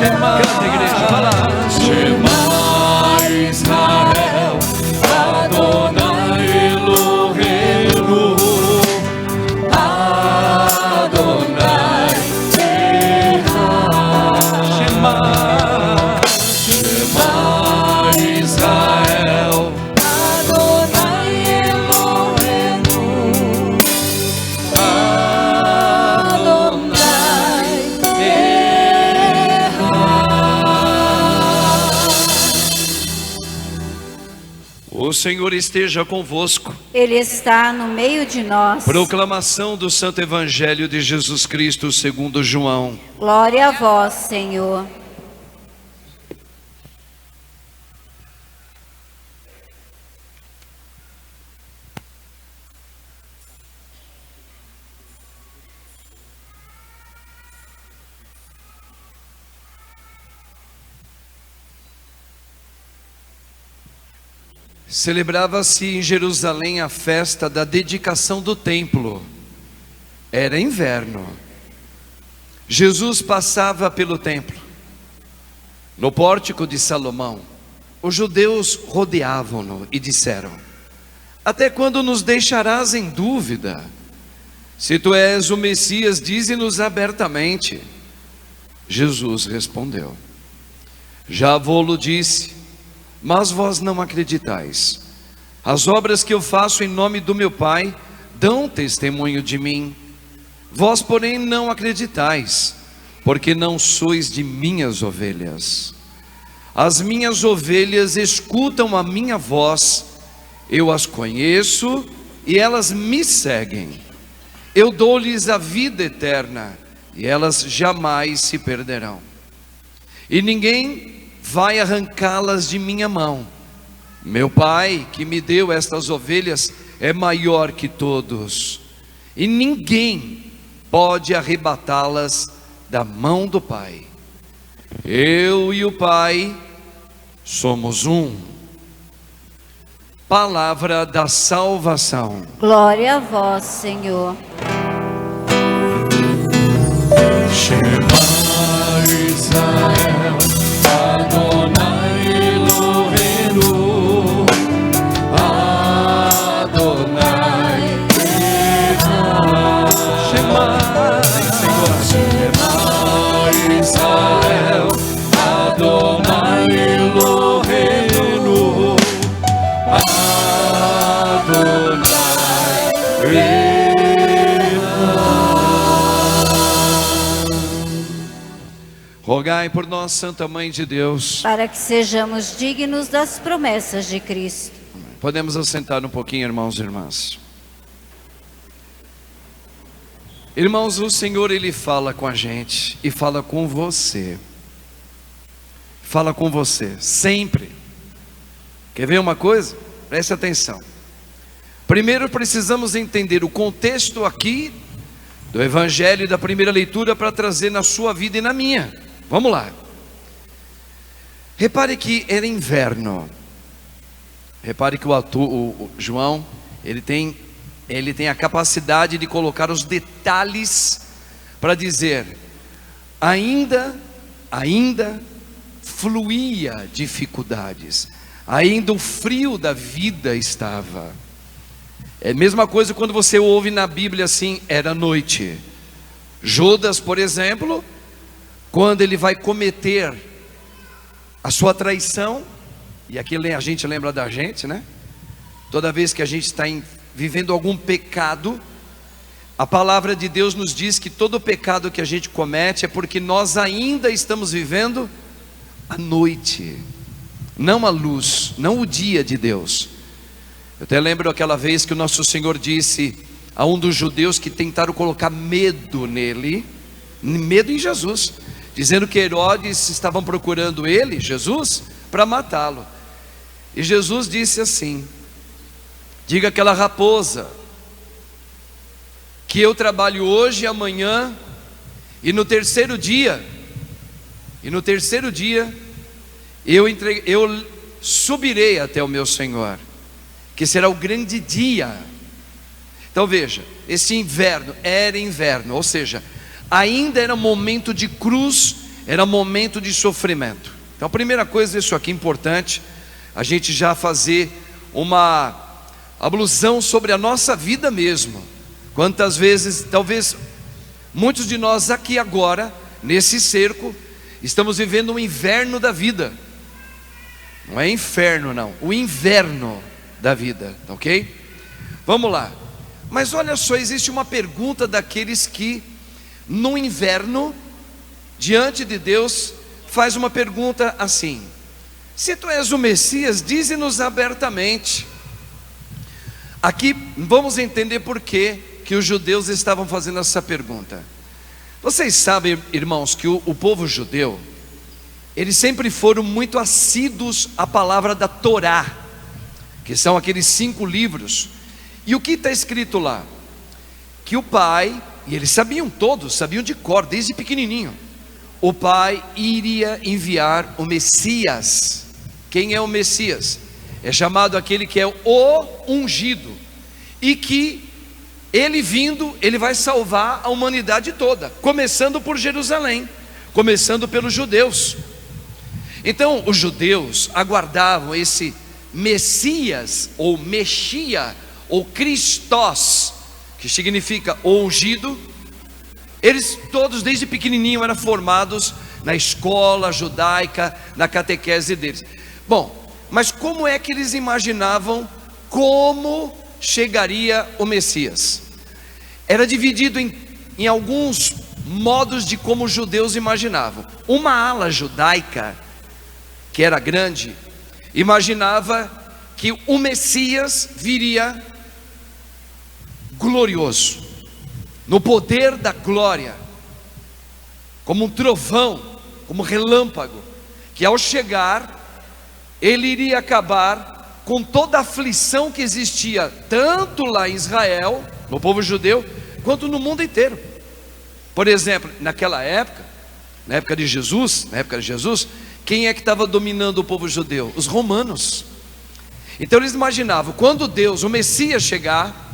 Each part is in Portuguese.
Canta, igreja, vai lá. Shema Israel, Adonai Eloheinu, Adonai Echad. Shema Israel, Adonai Eloheinu, Adonai O Senhor esteja convosco. Ele está no meio de nós. Proclamação do Santo Evangelho de Jesus Cristo segundo João. Glória a vós, Senhor. Celebrava-se em Jerusalém a festa da dedicação do templo. Era inverno. Jesus passava pelo templo. No pórtico de Salomão, os judeus rodeavam-no e disseram: até quando nos deixarás em dúvida? Se tu és o Messias, dize-nos abertamente. Jesus respondeu: já vô-lo disse, mas vós não acreditais. As obras que eu faço em nome do meu Pai dão testemunho de mim. Vós, porém, não acreditais, porque não sois de minhas ovelhas. As minhas ovelhas escutam a minha voz, eu as conheço e elas me seguem. Eu dou-lhes a vida eterna e elas jamais se perderão. E ninguém vai arrancá-las de minha mão. Meu Pai, que me deu estas ovelhas, é maior que todos, e ninguém pode arrebatá-las da mão do Pai. Eu e o Pai somos um. Palavra da salvação. Glória a vós, Senhor. Shema Israel, Adonai Eloheinu, Adonai Echad. Shema, Senhor. Shema Israel, Adonai Eloheinu, Adonai Rogai por nós, Santa Mãe de Deus, Para que sejamos dignos das promessas de Cristo. podemos assentar um pouquinho, irmãos e irmãs. Irmãos, o Senhor, Ele fala com a gente e fala com você. Fala com você, sempre. Quer ver uma coisa? Preste atenção. Primeiro precisamos entender o contexto aqui do Evangelho e da primeira leitura para trazer na sua vida e na minha. Vamos lá. Repare que era inverno. Repare que o João, ele tem a capacidade de colocar os detalhes para dizer: ainda fluía dificuldades, ainda o frio da vida estava. É a mesma coisa quando você ouve na Bíblia assim: era noite. Judas, por exemplo, quando ele vai cometer a sua traição, e aqui a gente lembra da gente, né? Toda vez que a gente está vivendo algum pecado, a palavra de Deus nos diz que todo pecado que a gente comete é porque nós ainda estamos vivendo a noite, não a luz, não o dia de Deus. Eu até lembro aquela vez que o nosso Senhor disse a um dos judeus que tentaram colocar medo nele, medo em Jesus, dizendo que Herodes estavam procurando ele, Jesus, para matá-lo. E Jesus disse assim: diga àquela raposa que eu trabalho hoje e amanhã, e no terceiro dia eu subirei até o meu Senhor, que será o grande dia. Então veja, esse inverno era inverno, ou seja, ainda era um momento de cruz, era momento de sofrimento. Então a primeira coisa, isso aqui é importante, a gente já fazer uma alusão sobre a nossa vida mesmo. Quantas vezes, talvez muitos de nós aqui agora, nesse cerco, estamos vivendo um inverno da vida. Não é inferno não, o inverno da vida, ok? Vamos lá. Mas olha só, existe uma pergunta daqueles que no inverno, diante de Deus, faz uma pergunta assim: se tu és o Messias, dize-nos abertamente. Aqui vamos entender por que os judeus estavam fazendo essa pergunta. Vocês sabem, irmãos, que o povo judeu, eles sempre foram muito assíduos à palavra da Torá, que são aqueles 5 livros. E o que está escrito lá? Que o pai, e eles sabiam todos, sabiam de cor, desde pequenininho, o pai iria enviar o Messias. Quem é o Messias? É chamado aquele que é o ungido, e que ele vindo, ele vai salvar a humanidade toda, começando por Jerusalém, começando pelos judeus. Então os judeus aguardavam esse Messias, ou Mexia, ou Christos, que significa o ungido. Eles todos desde pequenininho eram formados na escola judaica, na catequese deles. Bom, mas como é que eles imaginavam como chegaria o Messias? Era dividido em alguns modos de como os judeus imaginavam. Uma ala judaica, que era grande, imaginava que o Messias viria glorioso, no poder da glória, como um trovão, como relâmpago, que ao chegar, ele iria acabar com toda a aflição que existia, tanto lá em Israel, no povo judeu, quanto no mundo inteiro. Por exemplo, naquela época, na época de Jesus, quem é que estava dominando o povo judeu? Os romanos. Então eles imaginavam, quando Deus, o Messias chegar,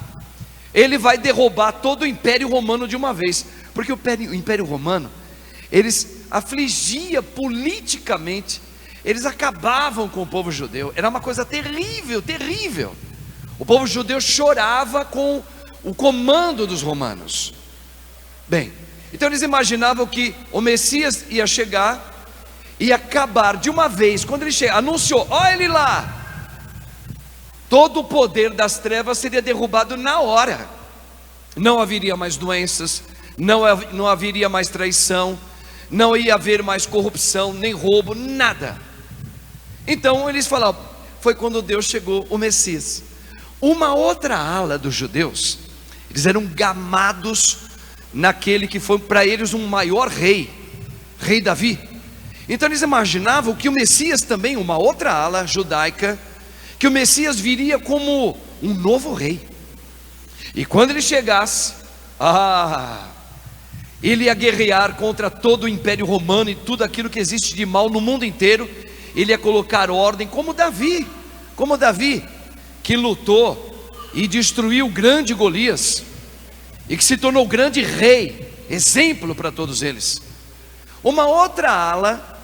ele vai derrubar todo o Império Romano de uma vez, porque o Império Romano, eles afligia politicamente, eles acabavam com o povo judeu, era uma coisa terrível, terrível. O povo judeu chorava com o comando dos romanos. Bem, então eles imaginavam que o Messias ia chegar e acabar de uma vez. Quando ele chega, anunciou, olha ele lá, todo o poder das trevas seria derrubado na hora. Não haveria mais doenças, não haveria mais traição, não ia haver mais corrupção, nem roubo, nada. Então eles falavam, foi quando Deus chegou, o Messias. Uma outra ala dos judeus, eles eram gamados naquele que foi para eles um maior rei, rei Davi. Então eles imaginavam que o Messias também, uma outra ala judaica, que o Messias viria como um novo rei. E quando ele chegasse, ele ia guerrear contra todo o Império Romano e tudo aquilo que existe de mal no mundo inteiro. Ele ia colocar ordem, como Davi, que lutou e destruiu o grande Golias, e que se tornou grande rei, exemplo para todos eles. Uma outra ala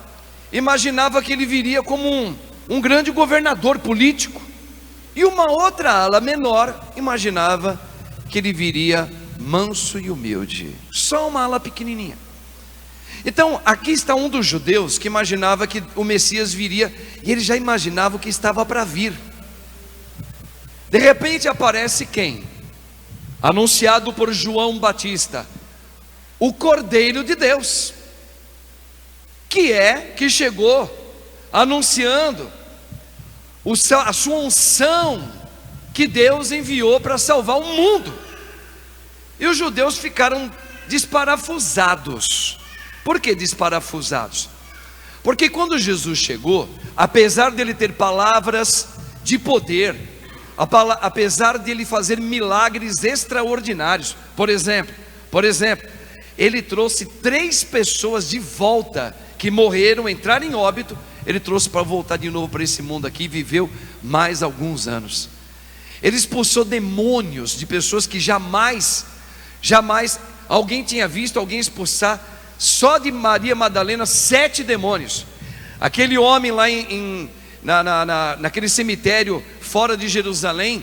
imaginava que ele viria como um grande governador político, e uma outra ala menor imaginava que ele viria manso e humilde. Só uma ala pequenininha. Então aqui está um dos judeus que imaginava que o Messias viria, e ele já imaginava o que estava para vir. De repente aparece quem? Anunciado por João Batista, o Cordeiro de Deus, que chegou anunciando a sua unção, que Deus enviou para salvar o mundo. E os judeus ficaram desparafusados. Por que desparafusados? Porque quando Jesus chegou, apesar dele ter palavras de poder, apesar de ele fazer milagres extraordinários, por exemplo, ele trouxe 3 pessoas de volta, que morreram, entraram em óbito, ele trouxe para voltar de novo para esse mundo aqui, e viveu mais alguns anos. Ele expulsou demônios de pessoas que jamais alguém tinha visto alguém expulsar, só de Maria Madalena 7 demônios. Aquele homem lá naquele cemitério fora de Jerusalém,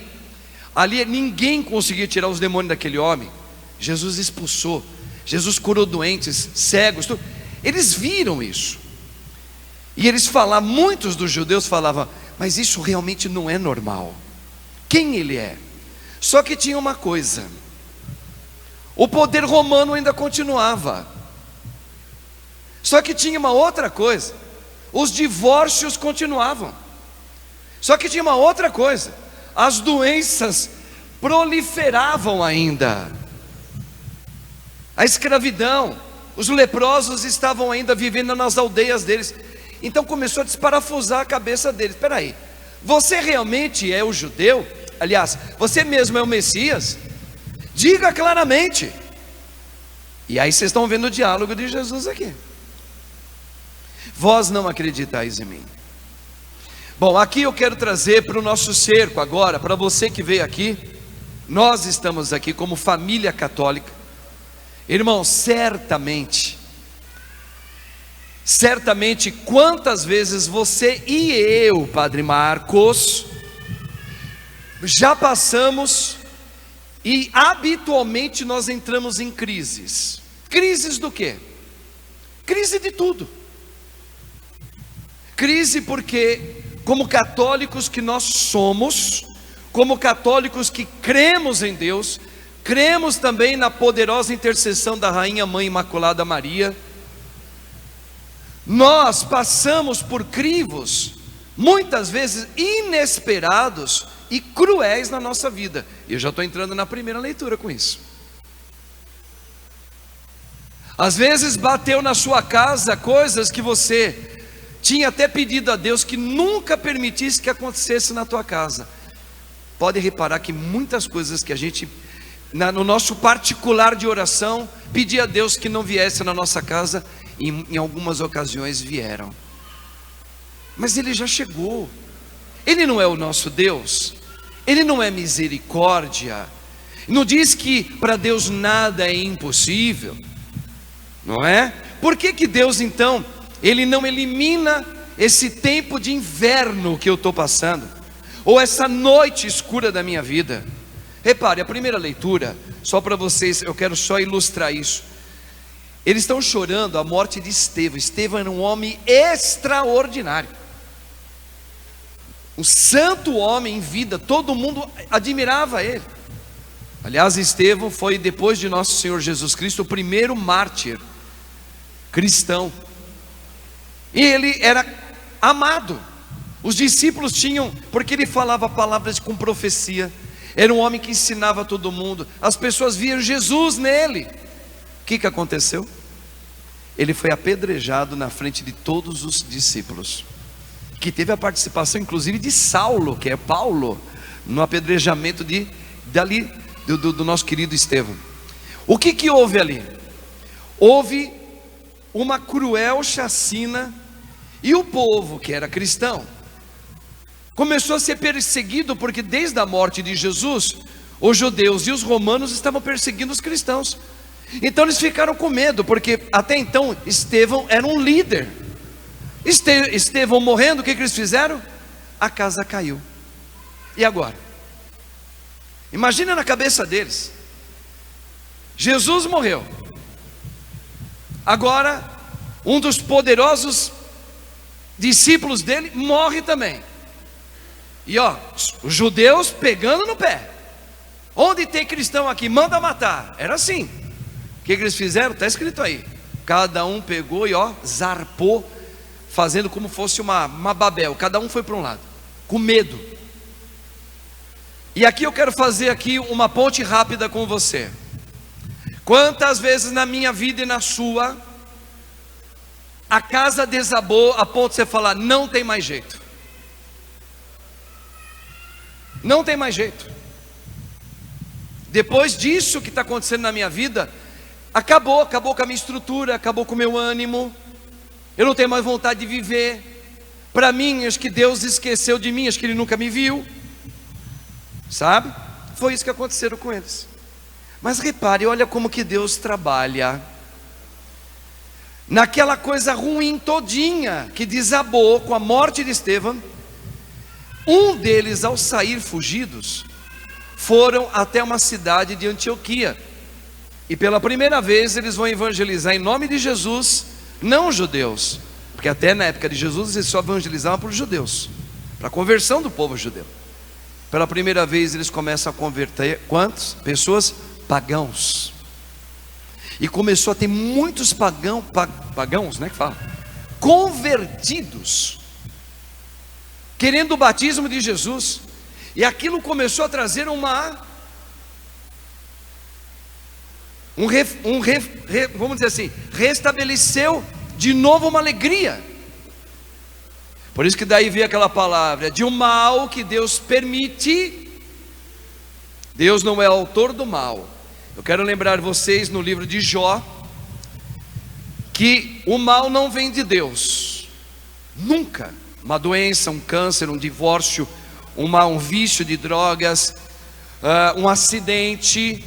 ali ninguém conseguia tirar os demônios daquele homem. Jesus expulsou, Jesus curou doentes, cegos, tudo. Eles viram isso. E eles falavam, muitos dos judeus falavam, mas isso realmente não é normal. Quem ele é? Só que tinha uma coisa: o poder romano ainda continuava. Só que tinha uma outra coisa: os divórcios continuavam. Só que tinha uma outra coisa: as doenças proliferavam ainda. A escravidão, os leprosos estavam ainda vivendo nas aldeias deles. Então começou a desparafusar a cabeça deles. Espera aí, você realmente é o judeu? Aliás, você mesmo é o Messias? Diga claramente. E aí vocês estão vendo o diálogo de Jesus aqui. Vós não acreditais em mim. Bom, aqui eu quero trazer para o nosso cerco agora, para você que veio aqui. Nós estamos aqui como família católica. Irmão, certamente, quantas vezes você e eu, Padre Marcos, já passamos e habitualmente nós entramos em crises. Crises do quê? Crise de tudo. Crise porque, como católicos que nós somos, como católicos que cremos em Deus, cremos também na poderosa intercessão da Rainha Mãe Imaculada Maria, nós passamos por crivos, muitas vezes inesperados e cruéis na nossa vida. E eu já estou entrando na primeira leitura com isso. Às vezes bateu na sua casa coisas que você tinha até pedido a Deus que nunca permitisse que acontecesse na tua casa. Pode reparar que muitas coisas que a gente, no nosso particular de oração, pedia a Deus que não viesse na nossa casa, em algumas ocasiões vieram. Mas Ele já chegou. Ele não é o nosso Deus? Ele não é misericórdia? Não diz que para Deus nada é impossível? Não é? Por que Deus então, Ele não elimina esse tempo de inverno que eu estou passando? Ou essa noite escura da minha vida? Repare, a primeira leitura, só para vocês, eu quero só ilustrar isso. Eles estão chorando a morte de Estevão. Estevão era um homem extraordinário, um santo homem em vida, todo mundo admirava ele. Aliás, Estevão foi, depois de nosso Senhor Jesus Cristo, o primeiro mártir cristão. E ele era amado. Os discípulos tinham, porque ele falava palavras com profecia. Era um homem que ensinava todo mundo. As pessoas viam Jesus nele. O que aconteceu? Ele foi apedrejado na frente de todos os discípulos, que teve a participação inclusive de Saulo, que é Paulo, no apedrejamento do nosso querido Estevão. O que houve ali? Houve uma cruel chacina, e o povo que era cristão começou a ser perseguido, porque desde a morte de Jesus, os judeus e os romanos estavam perseguindo os cristãos. Então eles ficaram com medo, porque até então Estevão era um líder. Estevão morrendo, o que eles fizeram? A casa caiu. E agora? Imagina na cabeça deles. Jesus morreu. Agora, um dos poderosos discípulos dele morre também. E os judeus pegando no pé. Onde tem cristão aqui, manda matar. Era assim. O que eles fizeram? Está escrito aí. Cada um pegou e zarpou, fazendo como fosse uma Babel. Cada um foi para um lado, com medo. E aqui eu quero fazer aqui uma ponte rápida com você. Quantas vezes na minha vida e na sua, a casa desabou a ponto de você falar, não tem mais jeito. Não tem mais jeito. Depois disso que está acontecendo na minha vida, acabou com a minha estrutura, acabou com o meu ânimo. Eu não tenho mais vontade de viver. Para mim, acho que Deus esqueceu de mim, acho que Ele nunca me viu. Sabe? Foi isso que aconteceu com eles. Mas repare, olha como que Deus trabalha. naquela coisa ruim todinha que desabou com a morte de Estevão, um deles, ao sair fugidos, foram até uma cidade de Antioquia, e pela primeira vez eles vão evangelizar em nome de Jesus, não judeus, porque até na época de Jesus eles só evangelizavam para os judeus, para a conversão do povo judeu. Pela primeira vez eles começam a converter, quantos? Pessoas pagãos. E começou a ter muitos pagãos, né, que fala, convertidos, querendo o batismo de Jesus. E aquilo começou a trazer vamos dizer assim, restabeleceu de novo uma alegria. Por isso que daí veio aquela palavra, de um mal que Deus permite. Deus não é autor do mal. Eu quero lembrar vocês no livro de Jó, que o mal não vem de Deus, nunca. Uma doença, um câncer, um divórcio, um vício de drogas, um acidente,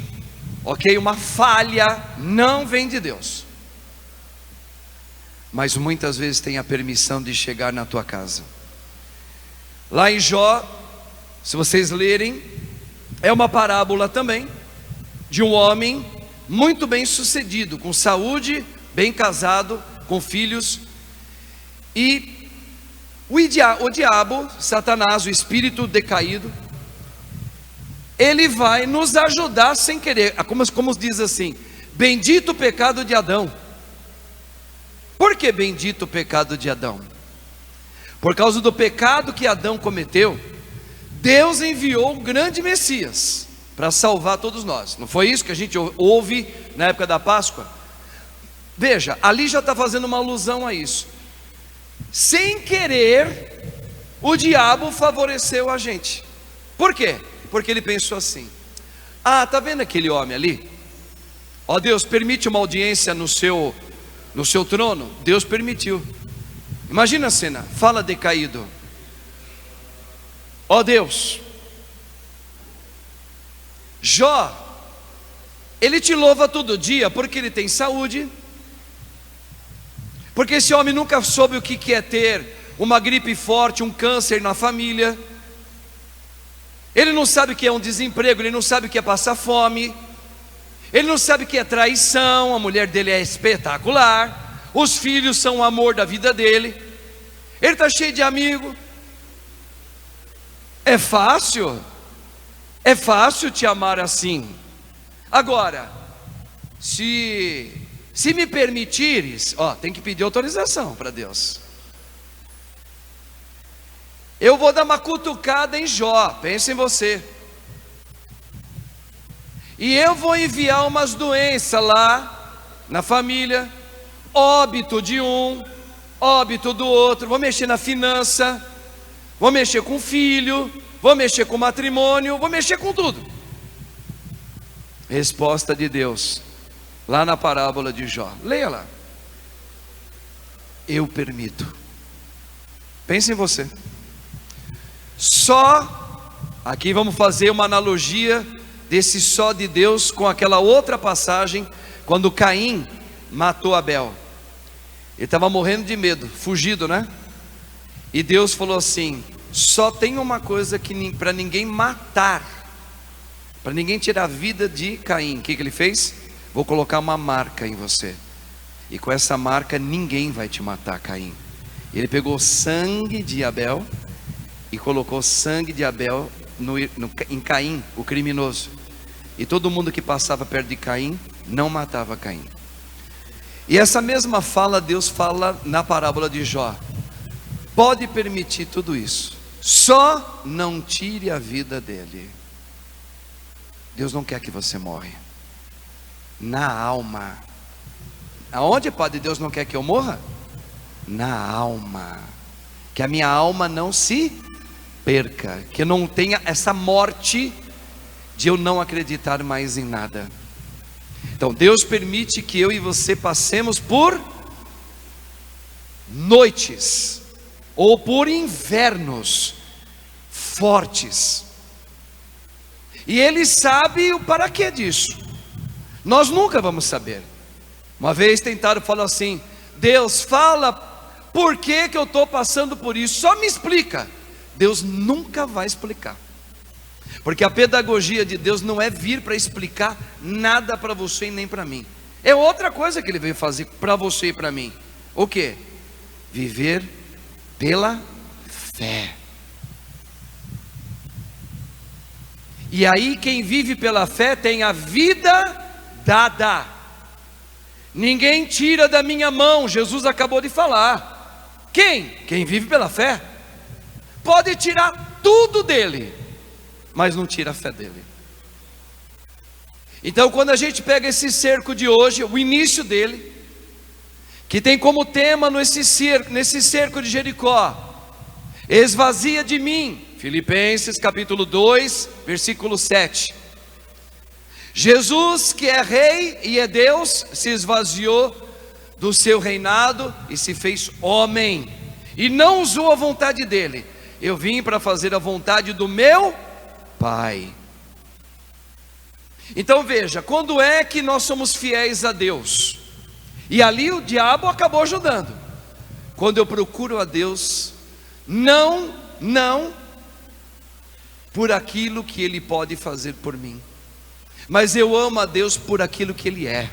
ok? Uma falha, não vem de Deus. Mas muitas vezes tem a permissão de chegar na tua casa. Lá em Jó, se vocês lerem, é uma parábola também, de um homem muito bem sucedido, com saúde, bem casado, com filhos, e o diabo, Satanás, o espírito decaído, ele vai nos ajudar sem querer, como diz assim, bendito o pecado de Adão. Por que bendito o pecado de Adão? Por causa do pecado que Adão cometeu, Deus enviou o grande Messias para salvar todos nós. Não foi isso que a gente ouve na época da Páscoa? Veja, ali já está fazendo uma alusão a isso. Sem querer, o diabo favoreceu a gente. Por quê? Porque ele pensou assim: ah, está vendo aquele homem ali? Ó Deus, permite uma audiência no seu trono? Deus permitiu. Imagina a cena, fala decaído: ó Deus, Jó, ele te louva todo dia porque ele tem saúde, porque esse homem nunca soube o que é ter uma gripe forte, um câncer na família, ele não sabe o que é um desemprego, ele não sabe o que é passar fome, ele não sabe o que é traição, a mulher dele é espetacular, os filhos são o amor da vida dele, ele está cheio de amigos. É fácil te amar assim. Agora, se me permitires, tem que pedir autorização para Deus. Eu vou dar uma cutucada em Jó, pensa em você. E eu vou enviar umas doenças lá na família, óbito de um, óbito do outro, vou mexer na finança, vou mexer com o filho, vou mexer com o matrimônio, vou mexer com tudo. Resposta de Deus, lá na parábola de Jó, leia lá. Eu permito. Pense em você. Só, aqui vamos fazer uma analogia desse só de Deus com aquela outra passagem, quando Caim matou Abel. Ele estava morrendo de medo, fugido, né? E Deus falou assim: só tem uma coisa que para ninguém matar, para ninguém tirar a vida de Caim. O que ele fez? Vou colocar uma marca em você, e com essa marca ninguém vai te matar, Caim. Ele pegou sangue de Abel e colocou sangue de Abel em Caim, o criminoso. E todo mundo que passava perto de Caim não matava Caim. E essa mesma fala Deus fala na parábola de Jó. Pode permitir tudo isso, só não tire a vida dele. Deus não quer que você morra. Na alma. Aonde, Padre, Deus não quer que eu morra? Na alma. Que a minha alma não se perca, que eu não tenha essa morte de eu não acreditar mais em nada. Então Deus permite que eu e você passemos por noites ou por invernos fortes, e Ele sabe o para quê disso. Nós nunca vamos saber. Uma vez tentaram falar assim: Deus, fala por que eu estou passando por isso, só me explica. Deus nunca vai explicar, porque a pedagogia de Deus não é vir para explicar nada para você e nem para mim. É outra coisa que Ele veio fazer para você e para mim. O quê? Viver pela fé. E aí quem vive pela fé tem a vida dada. Ninguém tira da minha mão, Jesus acabou de falar. Quem? Quem vive pela fé. Pode tirar tudo dele, mas não tira a fé dele. Então quando a gente pega esse cerco de hoje, o início dele, que tem como tema nesse cerco de Jericó, esvazia de mim, Filipenses capítulo 2, versículo 7. Jesus, que é rei e é Deus, se esvaziou do seu reinado e se fez homem, e não usou a vontade dele. Eu vim para fazer a vontade do meu Pai. Então veja, quando é que nós somos fiéis a Deus? E ali o diabo acabou ajudando. Quando eu procuro a Deus, não por aquilo que Ele pode fazer por mim, mas eu amo a Deus por aquilo que Ele é.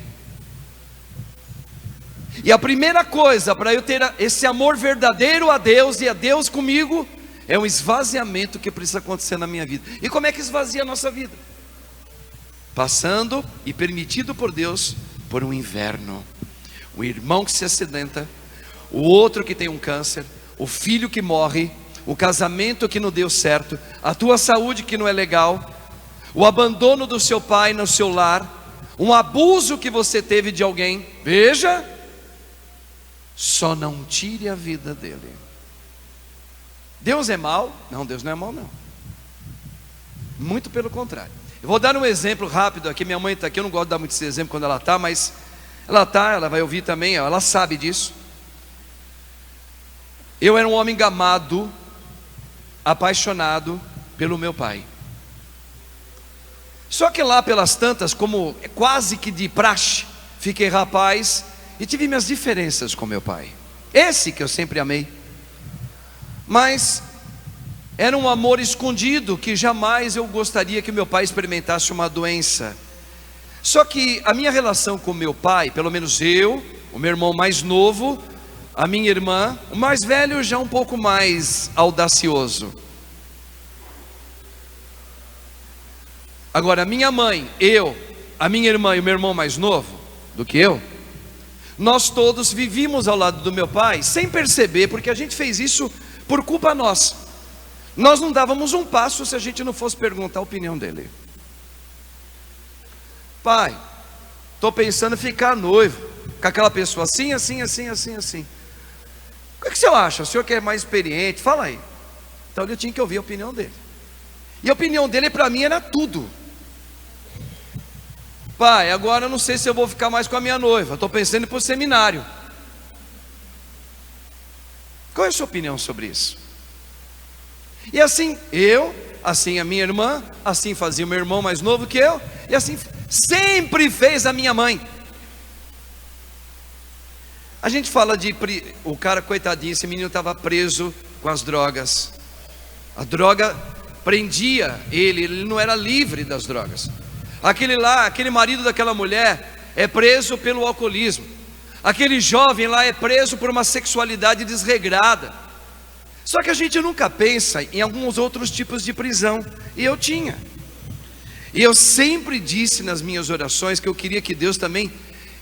E a primeira coisa para eu ter esse amor verdadeiro a Deus e a Deus comigo, é um esvaziamento que precisa acontecer na minha vida. E como é que esvazia a nossa vida? Passando e permitido por Deus por um inverno. O irmão que se acidenta, o outro que tem um câncer, o filho que morre, o casamento que não deu certo, a tua saúde que não é legal, o abandono do seu pai no seu lar, um abuso que você teve de alguém. Veja, só não tire a vida dele. Deus é mau? Não, Deus não é mau não. Muito pelo contrário. Eu vou dar um exemplo rápido aqui. Minha mãe está aqui, eu não gosto de dar muito esse exemplo quando ela está, mas ela vai ouvir também, ela sabe disso. Eu era um homem gamado, apaixonado pelo meu pai. Só que lá pelas tantas, como quase que de praxe, fiquei rapaz e tive minhas diferenças com meu pai. Esse que eu sempre amei, mas era um amor escondido, que jamais eu gostaria que meu pai experimentasse uma doença. Só que a minha relação com meu pai, pelo menos eu, o meu irmão mais novo, a minha irmã, o mais velho já um pouco mais audacioso. Agora a minha mãe, a minha irmã e o meu irmão mais novo do que eu, nós todos vivíamos ao lado do meu pai sem perceber, porque a gente fez isso por culpa nossa. Nós não dávamos um passo se a gente não fosse perguntar a opinião dele. Pai, estou pensando em ficar noivo com aquela pessoa assim. O que o senhor acha? O senhor que é mais experiente, fala aí. Então eu tinha que ouvir a opinião dele. E a opinião dele para mim era tudo. Pai, agora eu não sei se eu vou ficar mais com a minha noiva, estou pensando em ir para o seminário. Qual é a sua opinião sobre isso? E assim assim a minha irmã, assim fazia o meu irmão mais novo que eu, e assim sempre fez a minha mãe. A gente fala o cara, coitadinho, esse menino estava preso com as drogas. A droga prendia ele não era livre das drogas. Aquele marido daquela mulher é preso pelo alcoolismo. Aquele jovem lá é preso por uma sexualidade desregrada. Só que a gente nunca pensa em alguns outros tipos de prisão. E eu tinha. E eu sempre disse nas minhas orações que eu queria que Deus também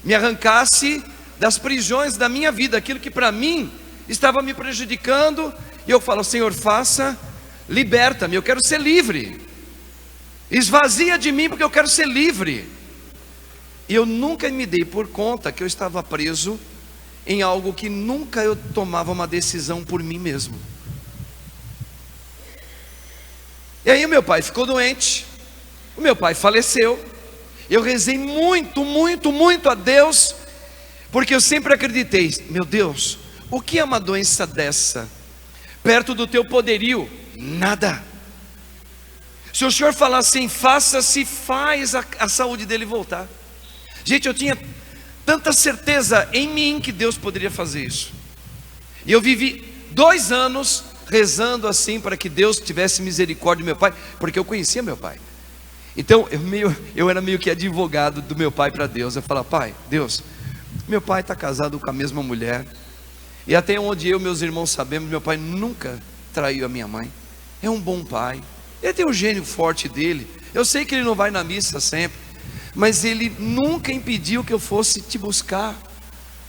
me arrancasse das prisões da minha vida, aquilo que para mim estava me prejudicando. E eu falo: Senhor, liberta-me, eu quero ser livre. Esvazia de mim porque eu quero ser livre. E eu nunca me dei por conta que eu estava preso em algo que nunca eu tomava uma decisão por mim mesmo. E aí o meu pai ficou doente, o meu pai faleceu. Eu rezei muito a Deus, porque eu sempre acreditei: meu Deus, o que é uma doença dessa perto do teu poderio? Nada. Se o Senhor falar assim, faça-se, faz a saúde dele voltar. Gente, eu tinha tanta certeza em mim que Deus poderia fazer isso. E eu vivi 2 anos rezando assim para que Deus tivesse misericórdia do meu pai, porque eu conhecia meu pai. Então eu era meio que advogado do meu pai para Deus. Eu falava: pai, Deus, meu pai está casado com a mesma mulher, e até onde eu e meus irmãos sabemos, meu pai nunca traiu a minha mãe. É um bom pai, ele tem o gênio forte dele. Eu sei que ele não vai na missa sempre, mas ele nunca impediu que eu fosse te buscar.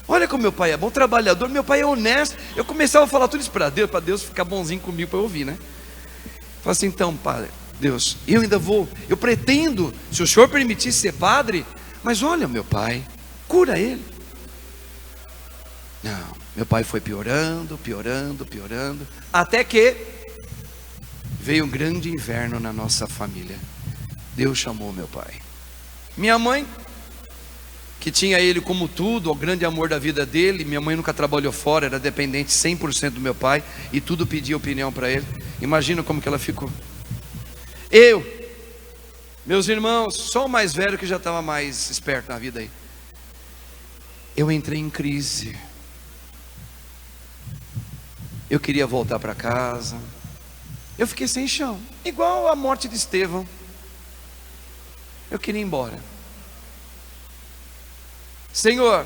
Olha como meu pai é bom, trabalhador, meu pai é honesto. Eu começava a falar tudo isso para Deus ficar bonzinho comigo, para eu ouvir, né? Falei assim: então, pai, Deus, eu pretendo, se o Senhor permitir, ser padre, mas olha meu pai, cura ele. Não, meu pai foi piorando, até que veio um grande inverno na nossa família. Deus chamou meu pai. Minha mãe, que tinha ele como tudo, o grande amor da vida dele. Minha mãe nunca trabalhou fora, era dependente 100% do meu pai, e tudo pedia opinião para ele. Imagina como que ela ficou. Eu, meus irmãos, só o mais velho que já estava mais esperto na vida aí. Eu entrei em crise. Eu queria voltar para casa. Eu fiquei sem chão, igual a morte de Estevão. Eu queria ir embora. Senhor,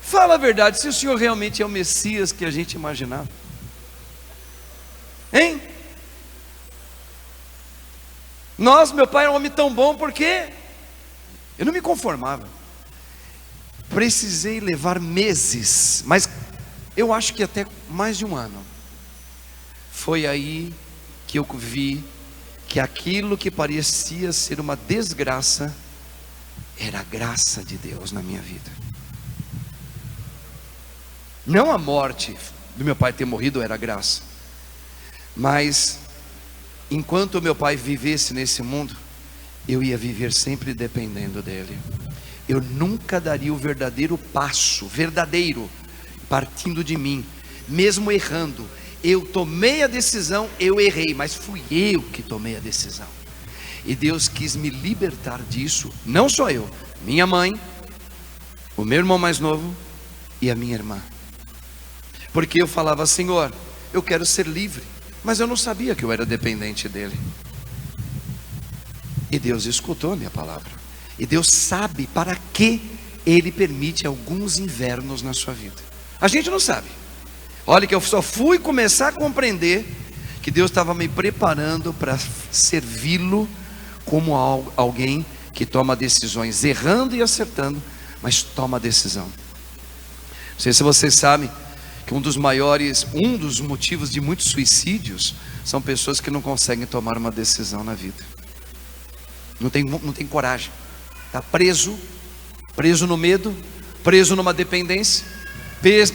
fala a verdade, se o Senhor realmente é o Messias que a gente imaginava, hein? Meu pai era um homem tão bom, porque eu não me conformava. Precisei levar meses, mas eu acho que até mais de 1 ano. Foi aí que eu vi que aquilo que parecia ser uma desgraça era a graça de Deus na minha vida. Não a morte do meu pai ter morrido era graça, mas enquanto meu pai vivesse nesse mundo, eu ia viver sempre dependendo dele. Eu nunca daria o verdadeiro passo, partindo de mim, mesmo errando. Eu tomei a decisão, eu errei, mas fui eu que tomei a decisão. E Deus quis me libertar disso, não só eu, minha mãe, o meu irmão mais novo e a minha irmã. Porque eu falava: Senhor, eu quero ser livre, mas eu não sabia que eu era dependente dele. E Deus escutou a minha palavra. E Deus sabe para que Ele permite alguns invernos na sua vida. A gente não sabe. Olha que eu só fui começar a compreender que Deus estava me preparando para servi-lo como alguém que toma decisões, errando e acertando, mas toma decisão. Não sei se vocês sabem que um dos motivos de muitos suicídios são pessoas que não conseguem tomar uma decisão na vida. Não tem coragem. Está preso no medo, preso numa dependência,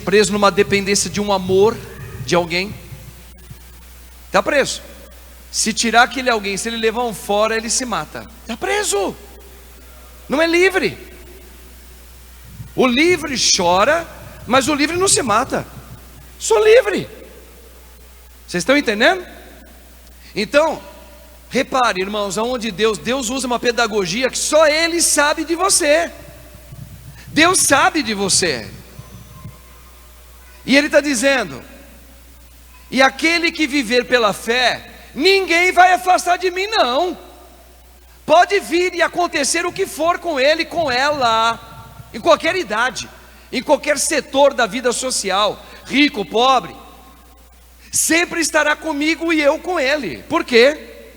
preso numa dependência de um amor de alguém. Está preso. Se tirar aquele alguém, se ele levar um fora, ele se mata. Está preso. Não é livre. O livre chora, mas o livre não se mata. Sou livre. Vocês estão entendendo? Então, repare, irmãos, aonde Deus usa uma pedagogia que só Ele sabe de você. Deus sabe de você. E Ele está dizendo: e aquele que viver pela fé, ninguém vai afastar de mim, não. Pode vir e acontecer o que for com ele, com ela, em qualquer idade, em qualquer setor da vida social, rico, pobre, sempre estará comigo e eu com ele. Por quê?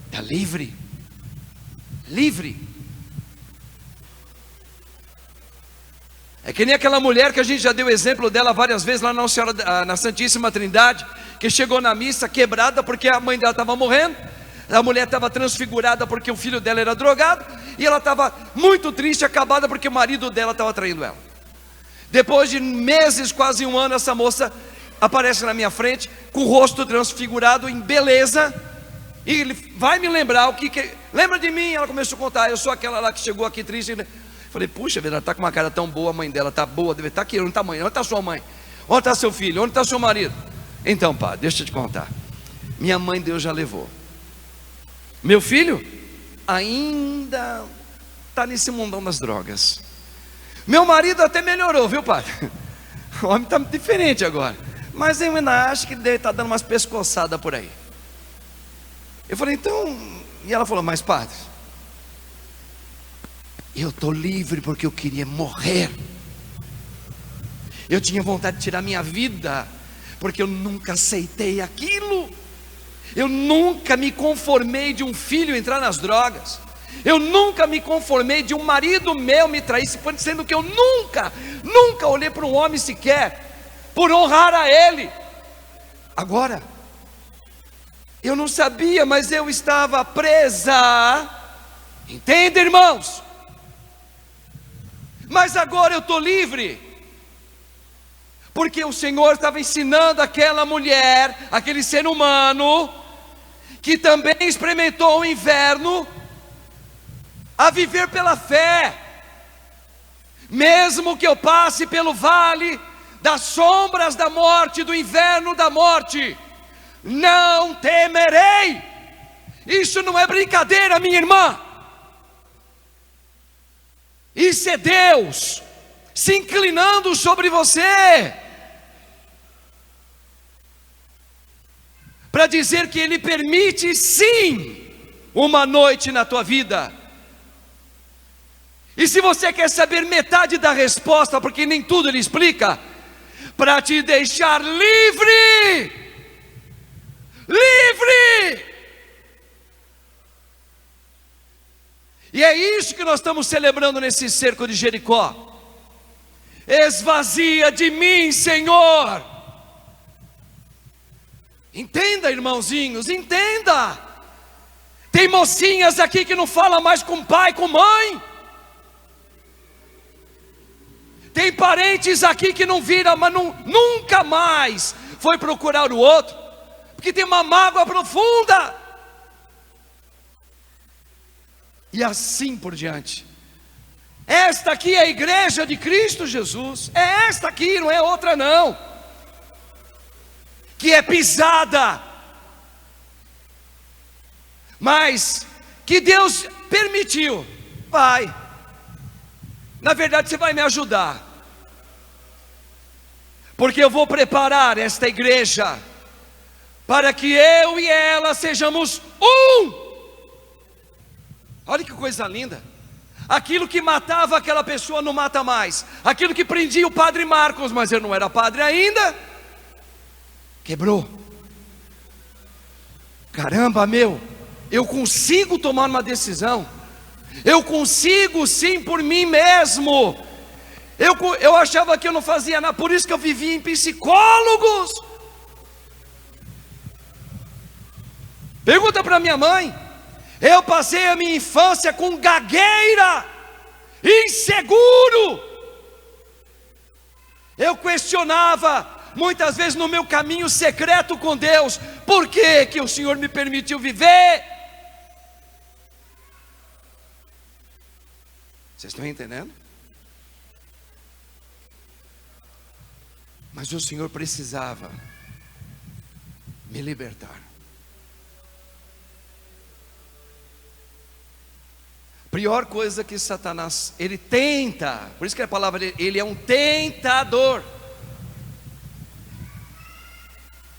Está livre. Livre. É que nem aquela mulher que a gente já deu exemplo dela várias vezes lá na Santíssima Trindade, que chegou na missa quebrada porque a mãe dela estava morrendo. A mulher estava transfigurada porque o filho dela era drogado, e ela estava muito triste, acabada, porque o marido dela estava traindo ela. Depois de meses, quase 1 ano, essa moça aparece na minha frente com o rosto transfigurado em beleza, e ele vai me lembrar lembra de mim? Ela começou a contar: eu sou aquela lá que chegou aqui triste. Falei: puxa vida, ela está com uma cara tão boa, a mãe dela está boa, deve estar aqui. Onde está a mãe? Onde está sua mãe? Onde está seu filho? Onde está seu marido? Então, pá, deixa eu te contar. Minha mãe Deus já levou. Meu filho ainda está nesse mundão das drogas. Meu marido até melhorou, viu, padre? O homem está diferente agora, mas eu ainda acho que ele deve estar dando umas pescoçadas por aí. Eu falei, então... E ela falou, mas padre, eu estou livre porque eu queria morrer. Eu tinha vontade de tirar minha vida, porque eu nunca aceitei aquilo. Eu nunca me conformei de um filho entrar nas drogas. Eu nunca me conformei de um marido meu me trair, sendo que eu nunca olhei para um homem sequer, por honrar a ele. Agora, eu não sabia, mas eu estava presa. Entende, irmãos? Mas agora eu estou livre, porque o Senhor estava ensinando aquela mulher, aquele ser humano, que também experimentou o inverno, a viver pela fé. Mesmo que eu passe pelo vale das sombras da morte, do inverno da morte, não temerei. Isso não é brincadeira, minha irmã. Isso é Deus se inclinando sobre você, para dizer que Ele permite sim uma noite na tua vida. E se você quer saber metade da resposta, porque nem tudo Ele explica, para te deixar livre. E é isso que nós estamos celebrando nesse cerco de Jericó. Esvazia de mim, Senhor. Entenda, irmãozinhos, entenda. Tem mocinhas aqui que não falam mais com pai, com mãe. Tem parentes aqui que não viram, mas nunca mais foi procurar o outro, porque tem uma mágoa profunda. E assim por diante. Esta aqui é a igreja de Cristo Jesus. É esta aqui, não é outra não, que é pisada, mas que Deus permitiu. Vai, na verdade você vai me ajudar, porque eu vou preparar esta igreja para que eu e ela sejamos um. Olha que coisa linda. Aquilo que matava aquela pessoa não mata mais. Aquilo que prendia o padre Marcos, mas ele não era padre ainda, quebrou. Caramba, eu consigo tomar uma decisão. Eu consigo sim por mim mesmo. Eu achava que eu não fazia nada, por isso que eu vivia em psicólogos. Pergunta para minha mãe. Eu passei a minha infância com gagueira, inseguro. Eu questionava muitas vezes no meu caminho secreto com Deus, por que que o Senhor me permitiu viver? Vocês estão entendendo? Mas o Senhor precisava me libertar. Pior coisa que Satanás, ele tenta, por isso que a palavra dele, ele é um tentador,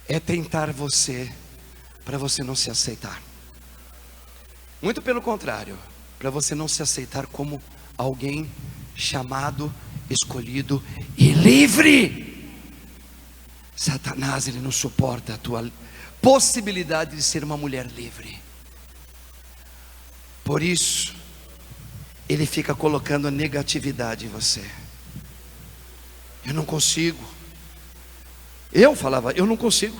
é tentar você, para você não se aceitar. Muito pelo contrário, para você não se aceitar como alguém chamado, escolhido e livre. Satanás, ele não suporta a tua possibilidade de ser uma mulher livre. Por isso ele fica colocando negatividade em você. Eu não consigo. Eu falava, eu não consigo.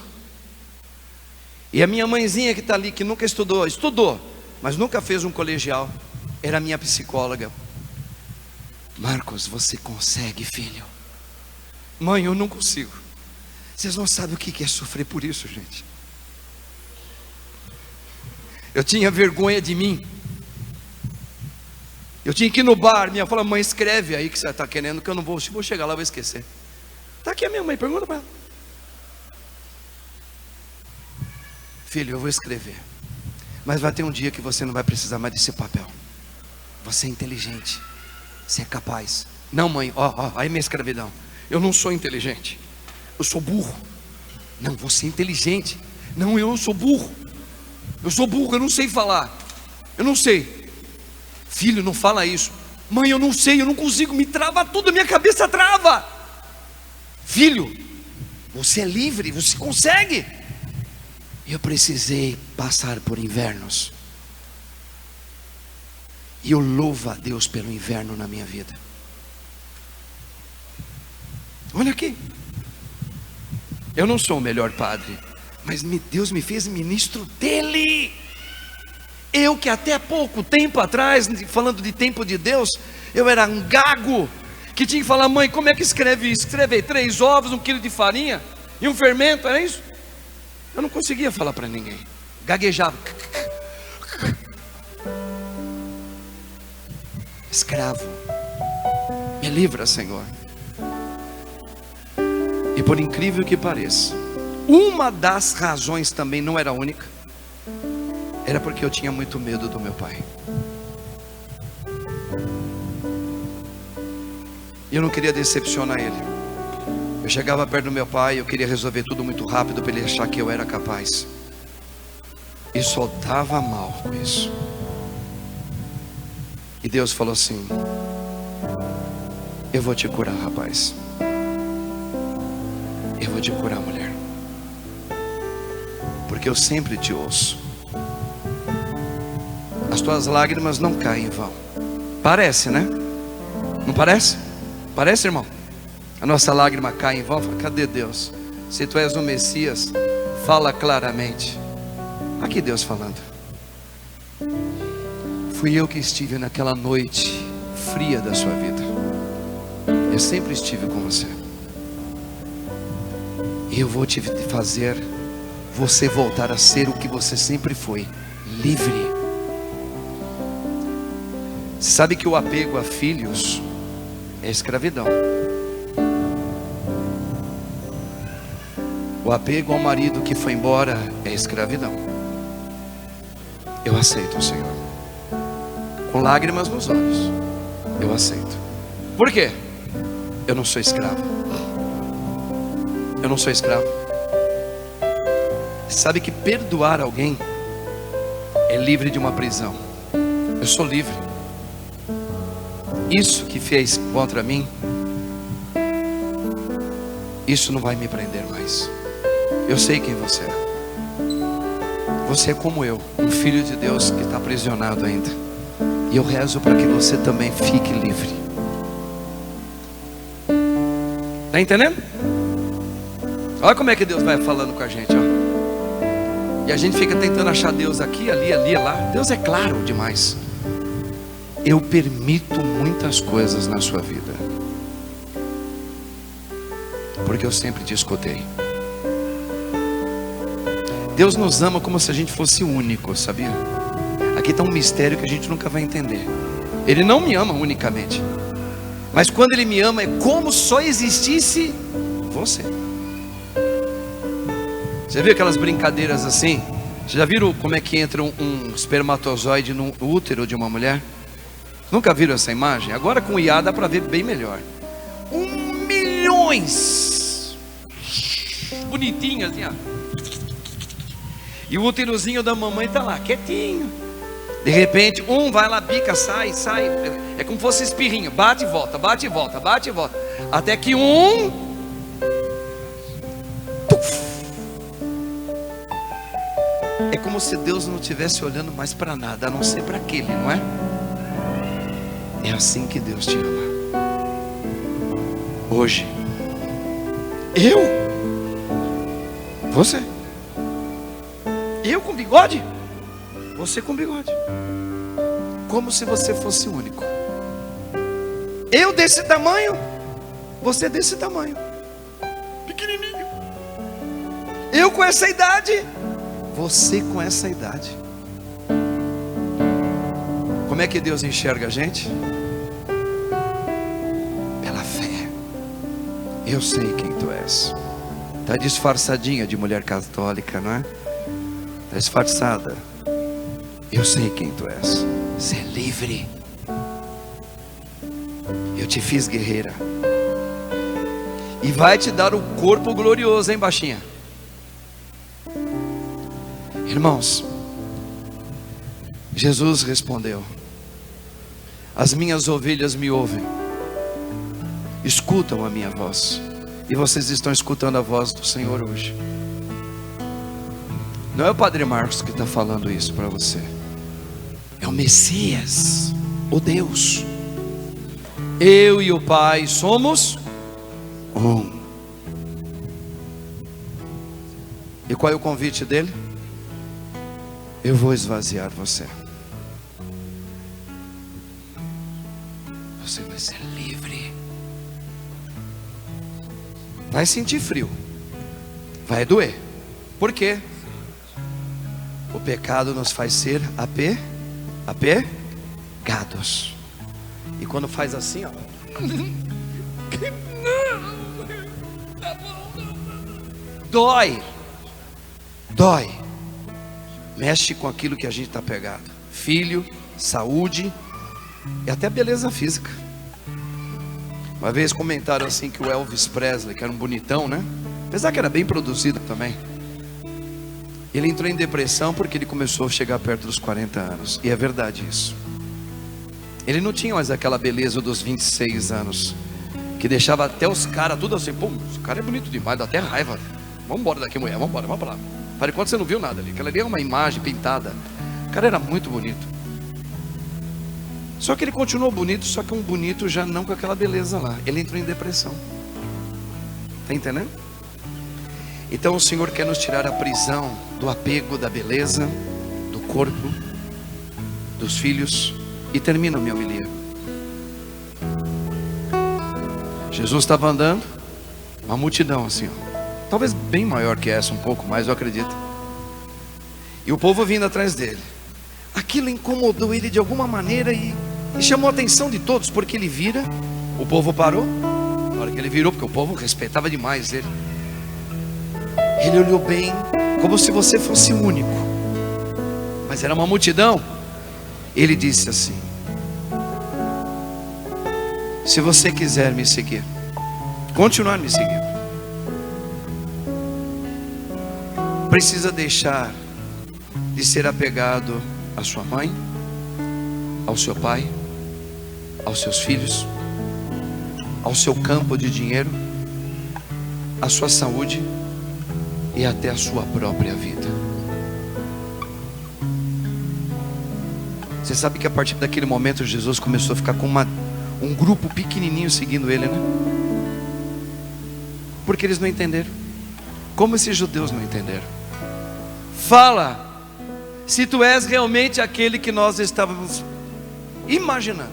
E a minha mãezinha que está ali, que nunca estudou, mas nunca fez um colegial, era minha psicóloga. Marcos, você consegue, filho? Mãe, eu não consigo. Vocês não sabem o que é sofrer por isso, gente. Eu tinha vergonha de mim. Eu tinha que ir no bar, minha fala, mãe, escreve aí que você está querendo, que eu não vou chegar lá, vou esquecer. Está aqui a minha mãe, pergunta para ela. Filho, eu vou escrever, mas vai ter um dia que você não vai precisar mais desse papel. Você é inteligente, você é capaz, Não, mãe, aí minha escravidão. Eu não sou inteligente, eu sou burro. Não, você é inteligente. Não, eu sou burro. Eu sou burro, eu não sei falar. Eu não sei. Filho, não fala isso. Mãe, eu não sei, eu não consigo, me trava tudo, minha cabeça trava. Filho, você é livre, você consegue. Eu precisei passar por invernos. E eu louvo a Deus pelo inverno na minha vida. Olha aqui. Eu não sou o melhor padre, mas Deus me fez ministro dele. Eu que até pouco tempo atrás, falando de tempo de Deus, eu era um gago, que tinha que falar: mãe, como é que escreve isso? Escreve aí, 3 ovos, 1 quilo de farinha e um fermento, era isso? Eu não conseguia falar para ninguém, gaguejava. Escravo, me livra, Senhor. E por incrível que pareça, uma das razões também, não era a única, era porque eu tinha muito medo do meu pai. E eu não queria decepcionar ele. Eu chegava perto do meu pai, eu queria resolver tudo muito rápido para ele achar que eu era capaz. E só dava mal com isso. E Deus falou assim: eu vou te curar, rapaz. Eu vou te curar, mulher. Porque eu sempre te ouço. As tuas lágrimas não caem em vão. Parece, né? Não parece? Parece, irmão? A nossa lágrima cai em vão. Cadê Deus? Se tu és o Messias, fala claramente. Aqui Deus falando. Fui eu que estive naquela noite fria da sua vida. Eu sempre estive com você. E eu vou te fazer você voltar a ser o que você sempre foi, livre. Você sabe que o apego a filhos é escravidão. O apego ao marido que foi embora é escravidão. Eu aceito, Senhor, com lágrimas nos olhos. Eu aceito. Por quê? Eu não sou escravo. Eu não sou escravo. Sabe que perdoar alguém é livre de uma prisão. Eu sou livre. Isso que fez contra mim, isso não vai me prender mais. Eu sei quem você é. Você é como eu, um filho de Deus que está aprisionado ainda. E eu rezo para que você também fique livre. Está entendendo? Olha como é que Deus vai falando com a gente, ó. E a gente fica tentando achar Deus aqui, ali, lá. Deus é claro demais. Eu permito muitas coisas na sua vida, porque eu sempre te escutei. Deus nos ama como se a gente fosse único, sabia? Aqui está um mistério que a gente nunca vai entender. Ele não me ama unicamente, mas quando Ele me ama é como só existisse você. Você viu aquelas brincadeiras assim? Você já viram como é que entra um espermatozoide no útero de uma mulher? Nunca viram essa imagem? Agora com o IA dá para ver bem melhor. 1 milhões. Bonitinho assim, ó. E o úterozinho da mamãe está lá, quietinho. De repente, vai lá, bica, sai. É como se fosse espirrinho. Bate e volta, bate e volta, bate e volta. Até que é como se Deus não estivesse olhando mais para nada, a não ser para aquele, não é? É assim que Deus te ama. Hoje, você, eu com bigode, você com bigode, como se você fosse único. Eu desse tamanho, você desse tamanho, pequenininho. Eu com essa idade, você com essa idade. Como é que Deus enxerga a gente? Pela fé. Eu sei quem tu és. Está disfarçadinha de mulher católica, não é? Está disfarçada. Eu sei quem tu és. Você é livre. Eu te fiz guerreira. E vai te dar o corpo glorioso, hein, baixinha? Irmãos, Jesus respondeu: as minhas ovelhas me ouvem, escutam a minha voz. E vocês estão escutando a voz do Senhor hoje. Não é o Padre Marcos que está falando isso para você, é o Messias, o Deus. Eu e o Pai somos um. E qual é o convite dele? Eu vou esvaziar você. Você vai ser livre. Vai sentir frio, vai doer. Por quê? O pecado nos faz ser apegados. E quando faz assim, ó, dói. Mexe com aquilo que a gente está pegado: filho, saúde e até beleza física. Uma vez comentaram assim que o Elvis Presley, que era um bonitão, né? Apesar que era bem produzido também, ele entrou em depressão porque ele começou a chegar perto dos 40 anos. E é verdade isso. Ele não tinha mais aquela beleza dos 26 anos, que deixava até os caras tudo assim: pô, esse cara é bonito demais, dá até raiva. Vamos embora daqui, mulher, vamos embora, vamos pra lá. Para enquanto você não viu nada ali. Aquela ali é uma imagem pintada. O cara era muito bonito. Só que ele continuou bonito, só que um bonito já não com aquela beleza lá. Ele entrou em depressão. Está entendendo? Então o Senhor quer nos tirar a prisão do apego da beleza, do corpo, dos filhos. E termina a minha homilia. Jesus estava andando, uma multidão assim, ó. Talvez bem maior que essa, um pouco mais, eu acredito. E o povo vindo atrás dele. Aquilo incomodou ele de alguma maneira e chamou a atenção de todos, porque ele vira, o povo parou. Na hora que ele virou, porque o povo respeitava demais ele, ele olhou bem, como se você fosse único, mas era uma multidão. Ele disse assim: se você quiser me seguir, continuar me seguindo, precisa deixar de ser apegado à sua mãe, ao seu pai, aos seus filhos, ao seu campo de dinheiro, à sua saúde e até a sua própria vida. Você sabe que a partir daquele momento Jesus começou a ficar com um grupo pequenininho seguindo ele, né? Porque eles não entenderam. Como esses judeus não entenderam? Fala, se tu és realmente aquele que nós estávamos imaginando.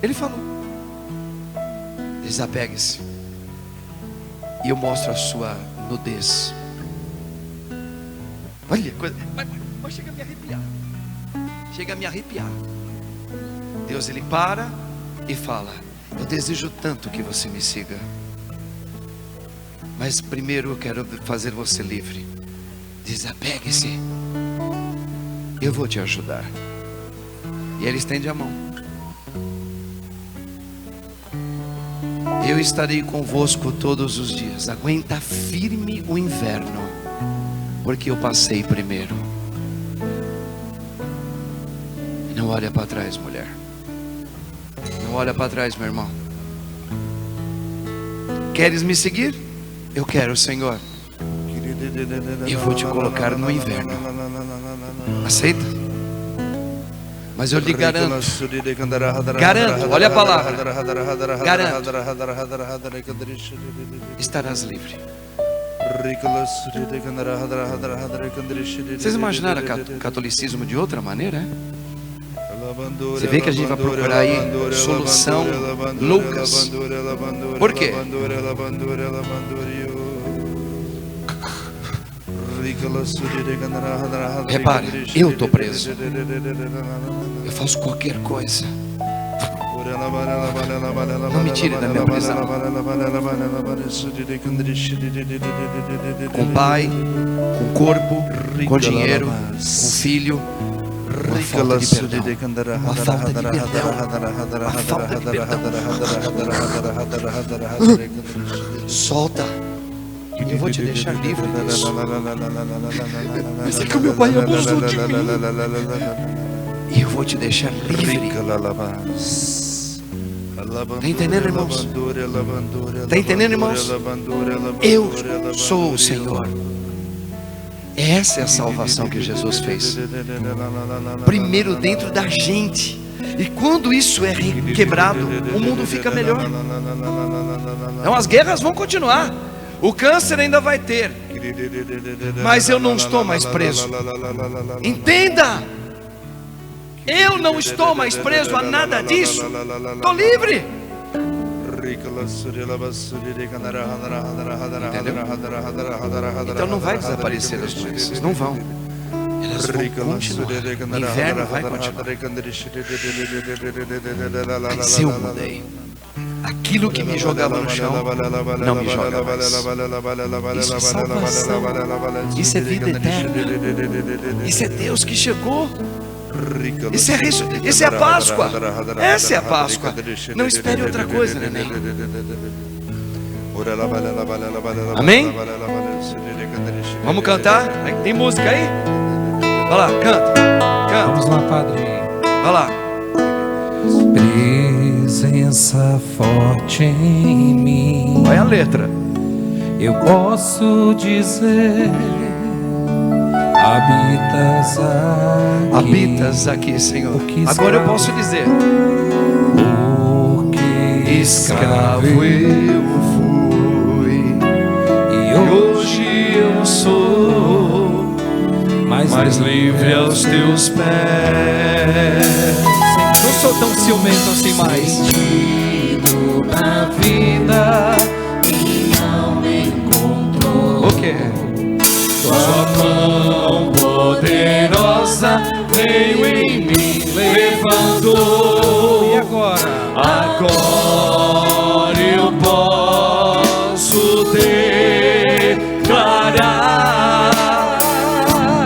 Ele falou: desapegue-se e eu mostro a sua nudez. Olha, coisa, vai chegar a me arrepiar. Chega a me arrepiar. Deus, ele para e fala: eu desejo tanto que você me siga, mas primeiro eu quero fazer você livre. Desapegue-se, eu vou te ajudar. E ele estende a mão: eu estarei convosco todos os dias. Aguenta firme o inverno, porque eu passei primeiro. Não olha para trás, mulher. Não olha para trás, meu irmão. Queres me seguir? Eu quero, Senhor. Eu vou te colocar no inverno. Aceita? Mas eu lhe garanto, olha a palavra, garanto, estarás livre. Vocês imaginaram o catolicismo de outra maneira, é? Você vê que a gente vai procurar aí solução Lucas. Por quê? Repare, eu estou preso, eu faço qualquer coisa, não me tire da minha prisão. Com pai, com corpo, com dinheiro, com filho, uma falta de perdão, uma falta de perdão, uma falta de perdão. Solta. Eu vou te deixar livre disso. Mas é que o meu pai abusou de mim. E eu vou te deixar livre. Está entendendo, irmãos? Está entendendo, irmãos? Eu sou o Senhor. Essa é a salvação que Jesus fez. Primeiro dentro da gente. E quando isso é quebrado, o mundo fica melhor. Então as guerras vão continuar. O câncer ainda vai ter. Mas eu não estou mais preso. Entenda. Eu não estou mais preso a nada disso. Estou livre. Entendeu? Então não vai desaparecer as doenças. Não vão. Elas vão continuar. O inverno vai continuar. Mas eu mudei. Aquilo que me jogava no chão não me joga mais. Isso é salvação. Isso é vida eterna. Isso é Deus que chegou. Isso é a Páscoa. Essa é a Páscoa. Não espere outra coisa, neném. Amém? Vamos cantar? Tem música aí? Vai lá, canta. Vamos lá, Padre. Vai lá. Presença forte em mim. Vai a letra. Eu posso dizer: habitas aqui, Senhor. Agora eu posso dizer: porque escravo eu fui, e hoje eu sou mais livre aos teus pés. Não sou tão ciumento assim mais. Na vida não me encontrou. O quê? Sua mão poderosa veio em mim, levantou. E agora? Agora eu posso declarar.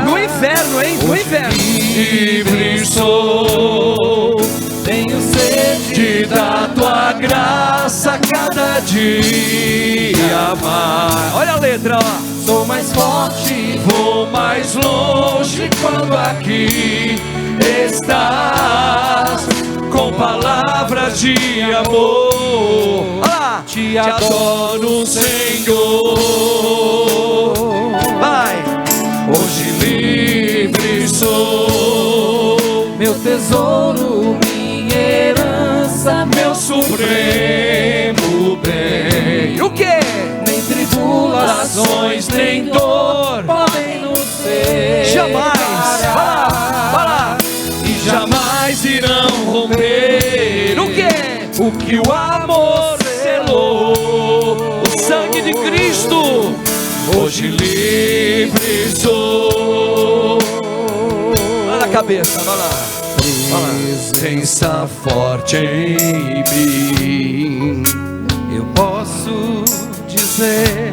No inferno, hein? No inverno. Livre sou, tenho sede da tua graça cada dia mais. Olha a letra lá. Sou mais forte, vou mais longe quando aqui estás, com palavras de amor. Olá. Te adoro, Senhor. Vai. Hoje livre sou, meu tesouro, minha herança, meu supremo bem. O quê? Nem tribulações, nem dor podem nos separar. Jamais. Vai lá. E jamais irão romper O quê? o que o amor selou. O sangue de Cristo. Hoje livre sou. Vai na cabeça, vai lá. Presença forte em mim. Eu posso dizer: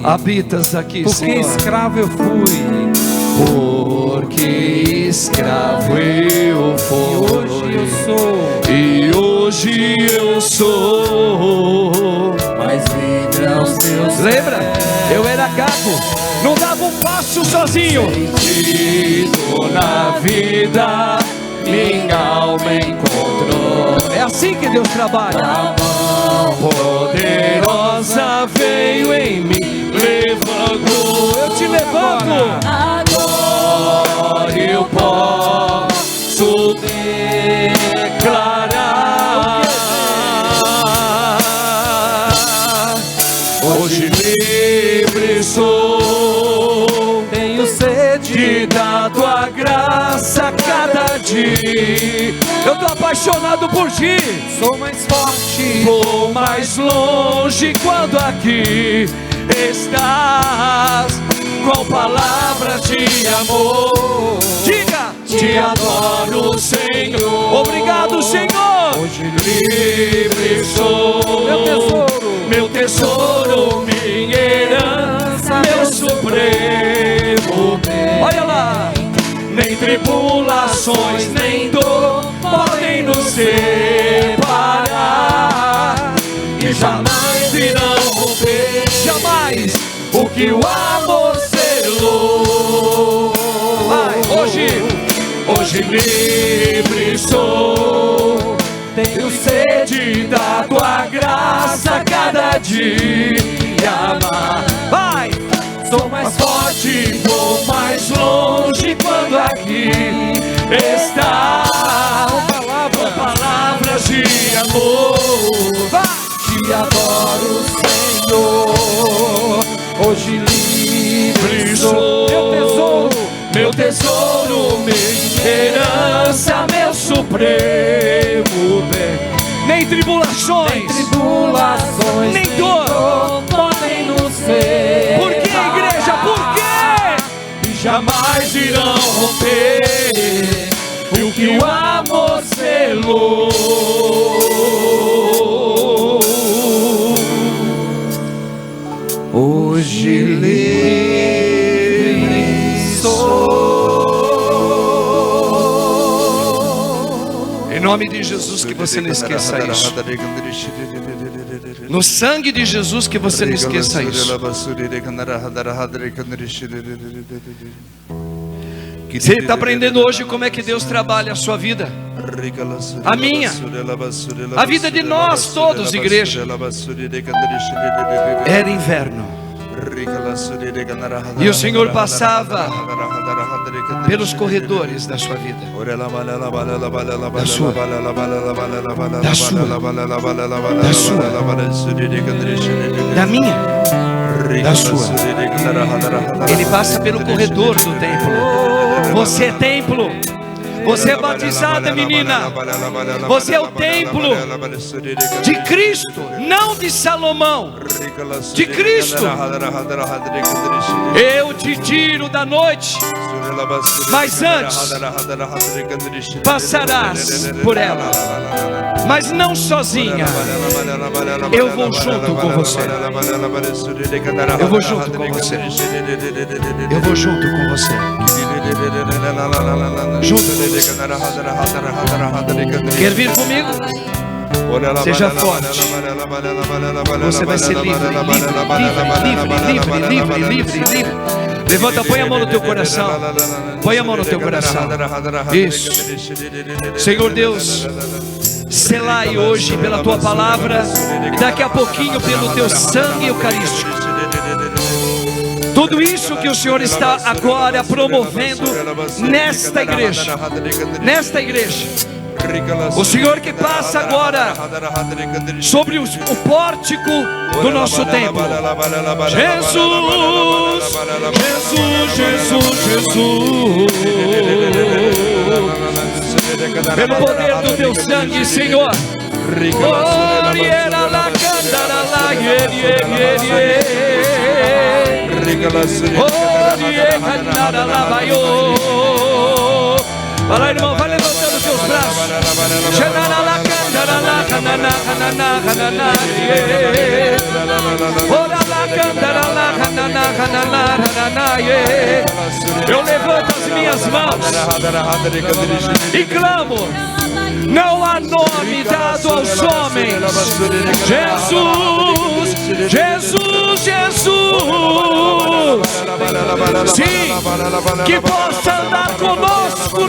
Habitas aqui, porque Senhor. escravo eu fui. Porque escravo eu fui. E hoje eu sou. E hoje eu sou Mais livre aos teus. Lembra? Eu era gago, não dava um passo sozinho. Sentido na vida, minha alma encontrou. É assim que Deus trabalha. A mão poderosa veio em mim, levantou. Eu te levanto. Agora eu posso declarar: hoje livre sou, tenho sede da tua graça cada dia. Eu tô apaixonado por ti. Sou mais forte, vou mais longe quando aqui estás, com palavras de amor. Diga. Te adoro, Senhor. Obrigado, Senhor. Hoje livre sou, meu tesouro, minha herança, meu supremo bem. tribulações nem dor podem nos separar, e jamais irão romper, jamais, o que o amor selou. Hoje livre sou, tenho sede da tua graça cada dia. Vai! Sou mais forte, vou mais longe quando aqui está. Com palavras de amor, te adoro, Senhor. Hoje livre sou, meu tesouro, minha herança, meu supremo bem. Nem tribulações, nem dor podem nos separar. Por que, igreja? Por quê? E jamais irão romper o que o amor selou. Hoje livre sou. Em nome de Jesus, que você não esqueça isso. No sangue de Jesus, que você não esqueça isso. Você está aprendendo hoje como é que Deus trabalha a sua vida, a minha, a vida de nós todos, igreja. Era inverno e o Senhor passava pelos corredores da sua vida, da minha, da sua. Ele passa pelo corredor do templo. Você é templo. Você é batizada, menina. Você é o templo de Cristo, não de Salomão, de Cristo. Eu te tiro da noite, mas antes passarás por ela, mas não sozinha. Eu vou junto com você. Eu vou junto com você. Eu vou junto com você. Junto com você. Quer vir comigo? Seja forte. Você vai ser livre, livre. Levanta, põe a mão no teu coração. Põe a mão no teu coração. Isso. Senhor Deus, selai hoje pela tua palavra e daqui a pouquinho pelo teu sangue eucarístico. Tudo isso que o Senhor está agora promovendo nesta igreja. O Senhor que passa agora sobre o pórtico do nosso templo. Jesus, pelo poder do teu sangue, Senhor. Vai lá, irmão, vai levantando os teus braços. Eu levanto as minhas mãos e clamo: não há nome dado aos homens. Jesus, Jesus, Jesus. Sim, que possa andar conosco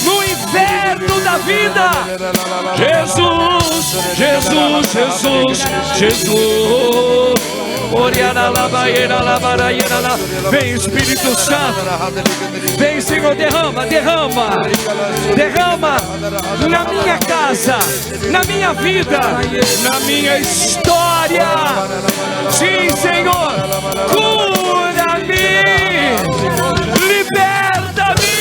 no inverno da vida. Jesus, Jesus, Jesus, Jesus. Vem, Espírito Santo. Vem, Senhor, derrama na minha casa, na minha vida, na minha história. Sim, Senhor, cura-me, liberta-me.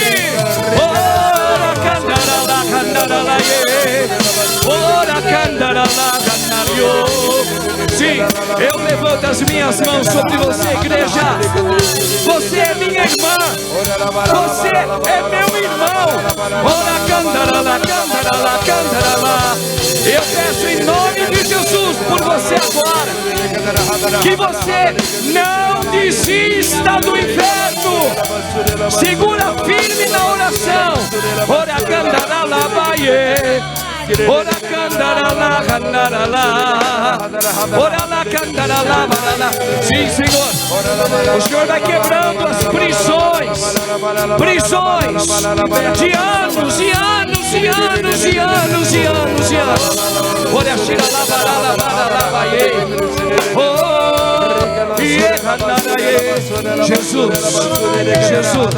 Sim, eu levanto as minhas mãos sobre você, igreja. Você é minha irmã. Você é meu irmão. Eu peço em nome de Jesus por você agora, que você não desista do inferno. guiando. Segura firme na oração. Ora cantará lá, baie. Ora cantará lá, cantará lá. Ora lá, cantará lá, lá. Sim, Senhor. O Senhor vai quebrando as prisões. Prisões de anos e anos e anos e anos e anos e anos. Ora tira lá, lá, baie. Jesus, Jesus,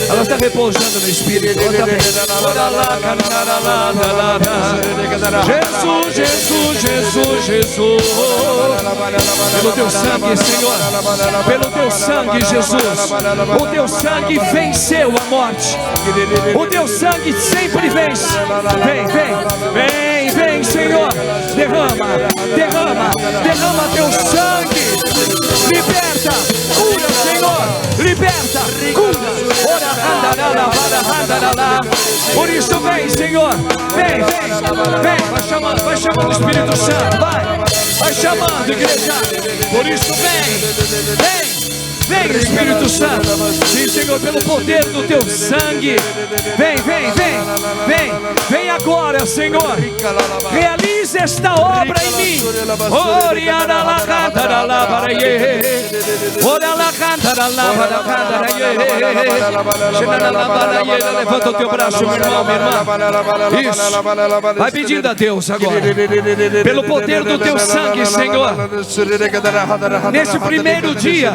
ela está repousando no Espírito. Jesus, Jesus, Jesus, Jesus. Pelo teu sangue, Senhor, pelo teu sangue, Jesus. O teu sangue venceu a morte. O teu sangue sempre vence. Vem, vem, vem, vem, Senhor. Derrama, derrama, derrama teu sangue. Liberta, cura, Senhor. Liberta, cura. Por isso vem, Senhor. Vem, vem, vem. Vai chamando o Espírito Santo. Vai chamando, igreja. Por isso vem, vem. Vem, Espírito Santo. Sim, Senhor, pelo poder do teu sangue. Vem, vem, vem. Vem, vem agora, Senhor. Realize esta obra em mim. Levanta o teu braço, meu irmão, minha irmã. Isso. Vai pedindo a Deus agora. Pelo poder do teu sangue, Senhor. Nesse primeiro dia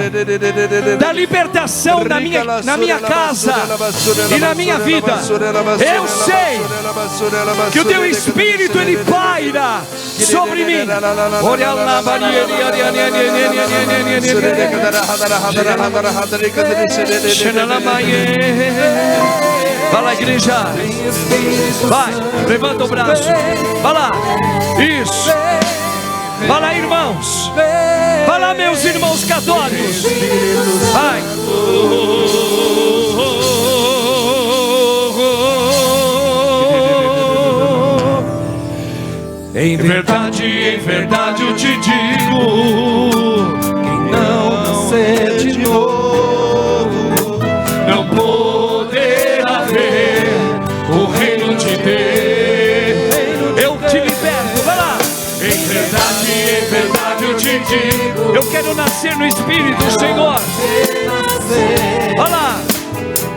da libertação na minha casa e na minha vida, eu sei que o teu Espírito ele paira sobre mim. Vai lá, igreja. Vai, levanta o braço. Vai lá. Isso. Vai lá, irmãos. Vai lá, meus irmãos católicos. Vai. Em verdade eu te digo: quem não nascer de novo não poderá ver o reino de Deus. Eu te liberto, vai lá. Em verdade eu te digo: eu quero nascer no Espírito, Senhor. Vai lá.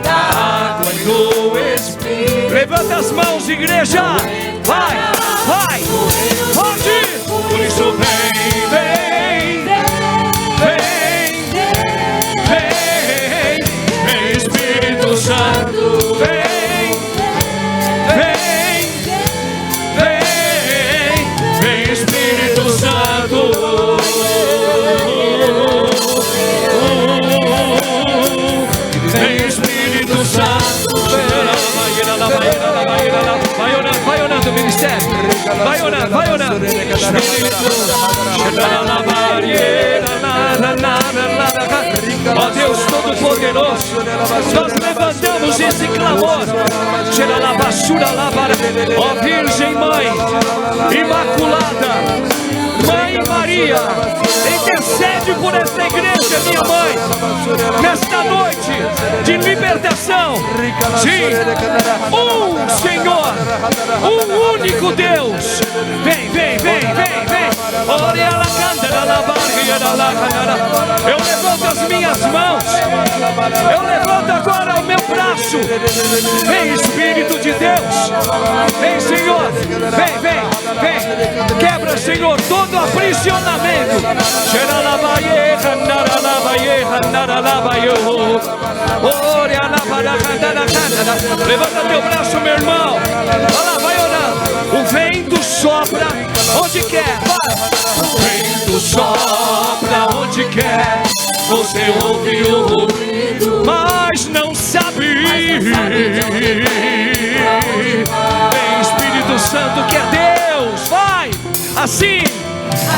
Água e do Espírito. Levanta as mãos, igreja. Vai, vai. Pode. Por isso vem, vem. Vem, vem. Vem, Espírito Santo. Vem, vem. Vem, vem, Espírito Santo. Vem, Espírito Santo. Vai orando, ministério. Vai orando, vai orando. Ó Deus Todo-Poderoso, nós levantamos esse clamor. Ó Virgem Mãe Imaculada, Mãe Maria, intercede por esta igreja, minha mãe, nesta noite de libertação. Sim, Senhor, único Deus. Vem, vem, vem, vem, vem. Eu levanto as minhas mãos. Eu levanto agora o meu braço. Vem, Espírito de Deus. Vem, Senhor. Vem, vem, vem. Quebra, Senhor, todo aprisionamento. Levanta teu braço, meu irmão. Vai lá, vai orando. O vento sopra onde quer. O vento sopra onde quer. Você ouve o ruído, mas não sabe. Vem, Espírito Santo, que é Deus. Vai, assim.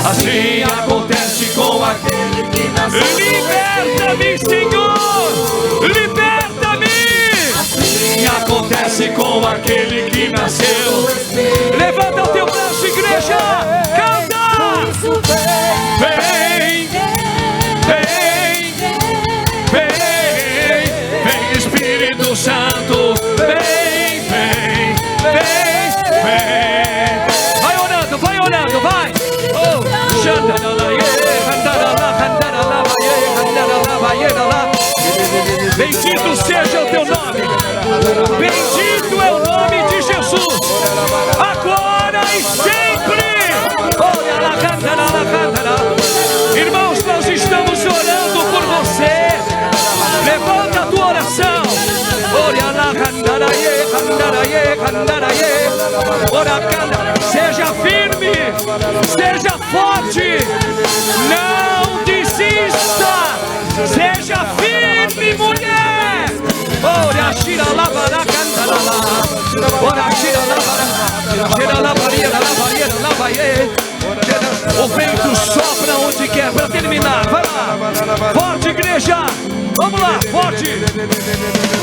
Assim acontece com aquele que nasceu. Liberta-me, Senhor. Liberta-me. Assim acontece com aquele que nasceu. Levanta o teu braço, igreja. Canta. Vem, vem, vem, Bendito seja o teu nome. Bendito é o nome de Jesus. Agora e sempre. Irmãos, nós estamos orando por você. Levanta a tua oração. Seja firme, seja forte, não desista, seja firme, mulher. O vento sopra onde quer. Para terminar, vai lá. Forte, igreja. Vamos lá, forte.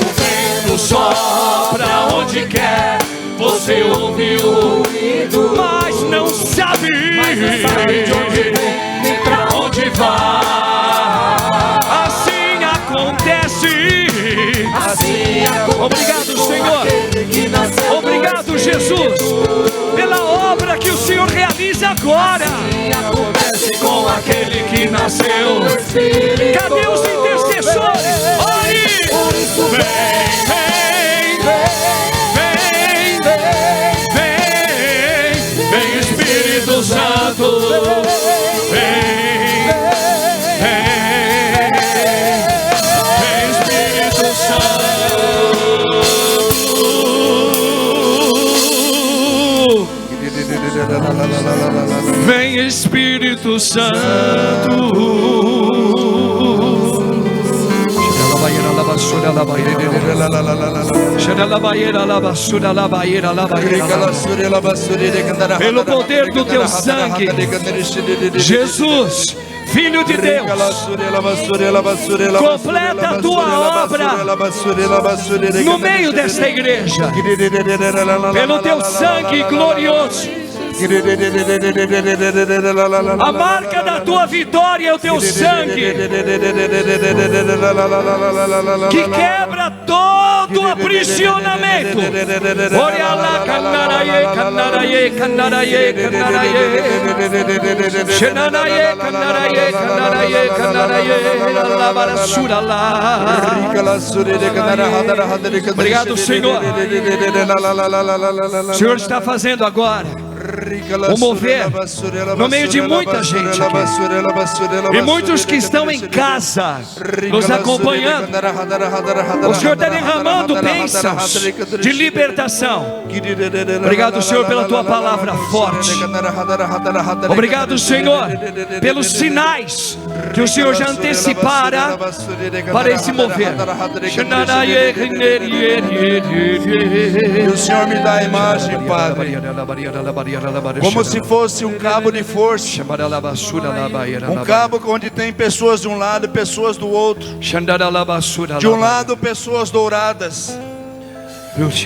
O vento sopra onde quer. Você ouve o ruído, mas não sabe de onde vem, nem pra onde vai. Assim acontece. Obrigado, Senhor. Obrigado, Jesus, pela obra que o Senhor realiza agora. Assim acontece com aquele que nasceu. Cadê os intercessores? Ore! Vem, Espírito Santo. Vem, Espírito Santo. Vem, Espírito Santo. Pelo poder do teu sangue, Jesus, Filho de Deus, completa a tua obra no meio desta igreja. Pelo teu sangue glorioso, a marca da tua vitória é o teu sangue, que quebra todo aprisionamento. Obrigado, Senhor. O Senhor está fazendo agora o mover no meio de muita gente aqui, e muitos que estão em casa nos acompanhando. O Senhor está derramando bênçãos de libertação. Obrigado, Senhor, pela tua palavra forte. Obrigado, Senhor, pelos sinais que o Senhor já antecipara para esse mover. E o Senhor me dá a imagem, Padre, como se fosse um cabo de força, um cabo onde tem pessoas de um lado e pessoas do outro. De um lado pessoas douradas,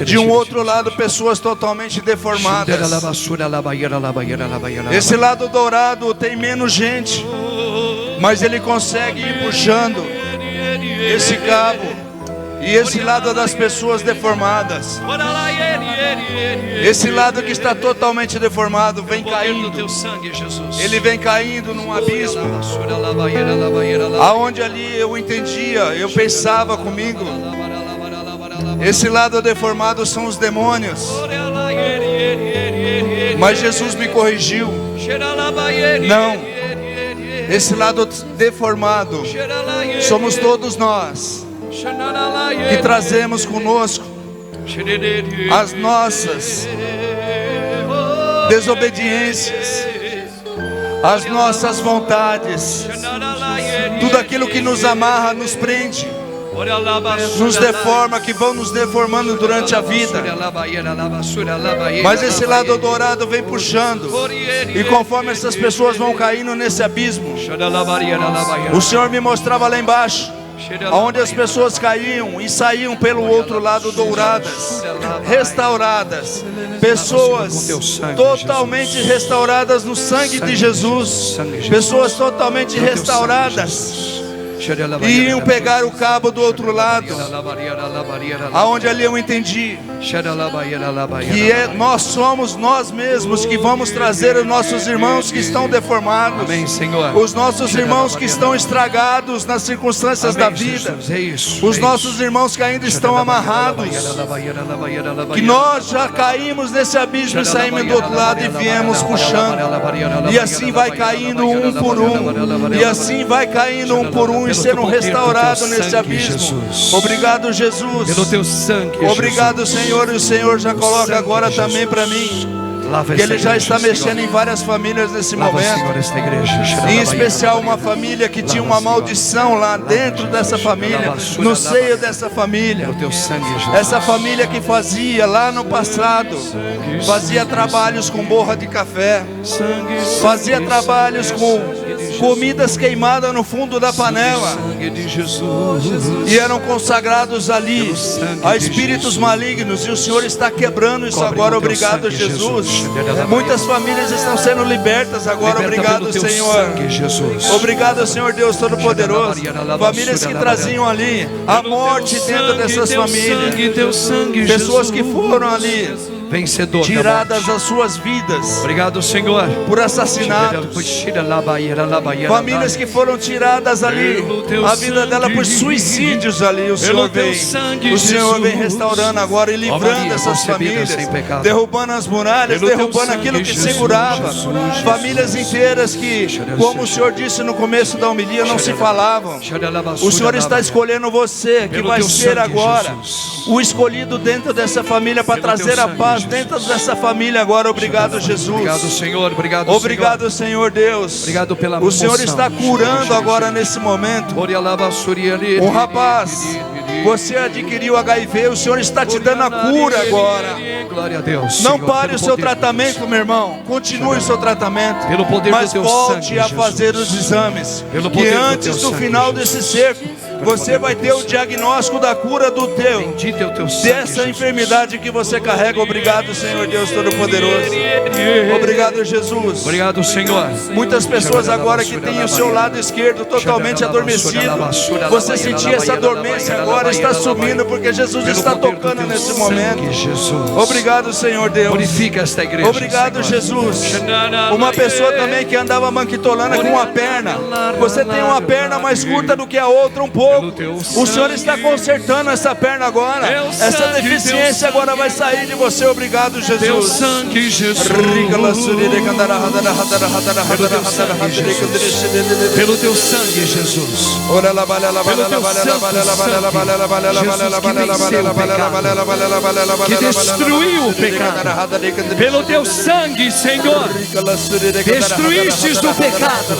de um outro lado pessoas totalmente deformadas. Esse lado dourado tem menos gente, mas ele consegue ir puxando esse cabo. E esse lado das pessoas deformadas, esse lado que está totalmente deformado, vem caindo. Ele vem caindo num abismo, aonde ali eu entendia, eu pensava comigo, esse lado deformado são os demônios. Mas Jesus me corrigiu. Não, esse lado deformado somos todos nós, que trazemos conosco as nossas desobediências, as nossas vontades, tudo aquilo que nos amarra, nos prende, nos deforma, que vão nos deformando durante a vida. Mas esse lado dourado vem puxando, e conforme essas pessoas vão caindo nesse abismo, o Senhor me mostrava lá embaixo, onde as pessoas caíam e saíam pelo outro lado douradas, restauradas, pessoas totalmente restauradas no sangue de Jesus, pessoas totalmente restauradas. e iam pegar o cabo do outro lado, aonde ali eu entendi que nós somos nós mesmos que vamos trazer os nossos irmãos que estão deformados, Amém, Senhor. os nossos irmãos que estão estragados nas circunstâncias da vida, os nossos irmãos que ainda estão amarrados, que nós já caímos nesse abismo e saímos do outro lado e viemos puxando, e assim vai caindo um por um, e assim vai caindo um por um e sendo restaurado nesse abismo. Obrigado, Jesus, pelo teu sangue, obrigado, Senhor. E o Senhor já coloca agora também para mim que Ele já está mexendo em várias famílias nesse momento, em especial uma família que tinha uma maldição lá dentro dessa família, no seio dessa família, essa família que fazia lá no passado, fazia trabalhos com borra de café, fazia trabalhos com comidas queimadas no fundo da panela, e eram consagrados ali a espíritos malignos, e o Senhor está quebrando isso agora. Obrigado, Jesus. Muitas famílias estão sendo libertas agora. Obrigado, Senhor. Obrigado, Senhor Deus Todo-Poderoso. Famílias que traziam ali a morte dentro dessas famílias, pessoas que foram ali vencedor, tiradas as suas vidas. Obrigado, Senhor, por assassinatos. Famílias que foram tiradas ali, a vida dela por suicídios ali. O Senhor vem restaurando agora e livrando essas famílias, derrubando as muralhas, derrubando aquilo que segurava. Famílias inteiras que, como o Senhor disse no começo da homilia, não se falavam. O Senhor está escolhendo você, que vai ser agora o escolhido dentro dessa família para trazer a paz dentro dessa família agora. Obrigado, Jesus. Obrigado, Senhor. Obrigado, Senhor Deus. Obrigado pela o Senhor está curando agora nesse momento. Um rapaz, você adquiriu HIV, o Senhor está te dando a cura agora. Glória a Deus. Não pare o seu tratamento, meu irmão. Continue o seu tratamento, mas volte a fazer os exames, que antes do final desse cerco você vai ter o diagnóstico da cura dessa enfermidade que você carrega. Obrigado, Senhor Deus Todo-Poderoso. Obrigado, Jesus. Obrigado, Senhor. Muitas pessoas agora que têm o seu lado esquerdo totalmente adormecido, você sentir essa dormência agora está sumindo, porque Jesus está tocando nesse momento. Obrigado, Senhor Deus. Purifica esta igreja. Obrigado, Jesus. Uma pessoa também que andava manquitolando com uma perna, você tem uma perna mais curta do que a outra um pouco. O Senhor está consertando essa perna agora. Essa deficiência agora vai sair de você. Obrigado, Jesus. Teu sangue, Jesus. Pelo teu sangue, Jesus. Que destruiu o pecado. Pelo teu sangue, Senhor, destruístes o pecado.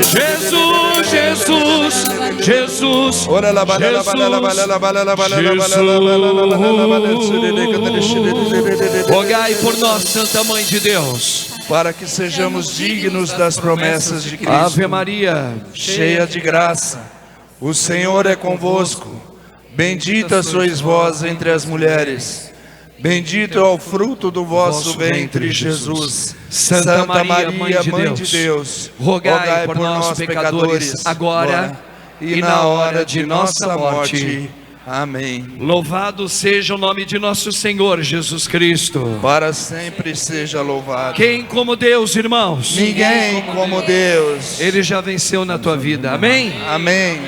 Jesus, Jesus, Jesus. Rogai por nós, Santa Mãe de Deus, para que sejamos dignos das promessas de Cristo. Ave Maria, cheia de graça, o Senhor é convosco. Bendita sois vós entre as mulheres, bendito é o fruto do vosso ventre, Jesus. Santa Maria, Mãe de Deus, rogai por nós, pecadores, agora e na hora de nossa morte. Amém. Louvado seja o nome de nosso Senhor Jesus Cristo. Para sempre seja louvado. Quem como Deus, irmãos? Ninguém como Deus. Ele já venceu na tua vida. Amém? Amém.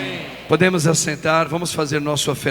Podemos assentar, vamos fazer nosso oferta.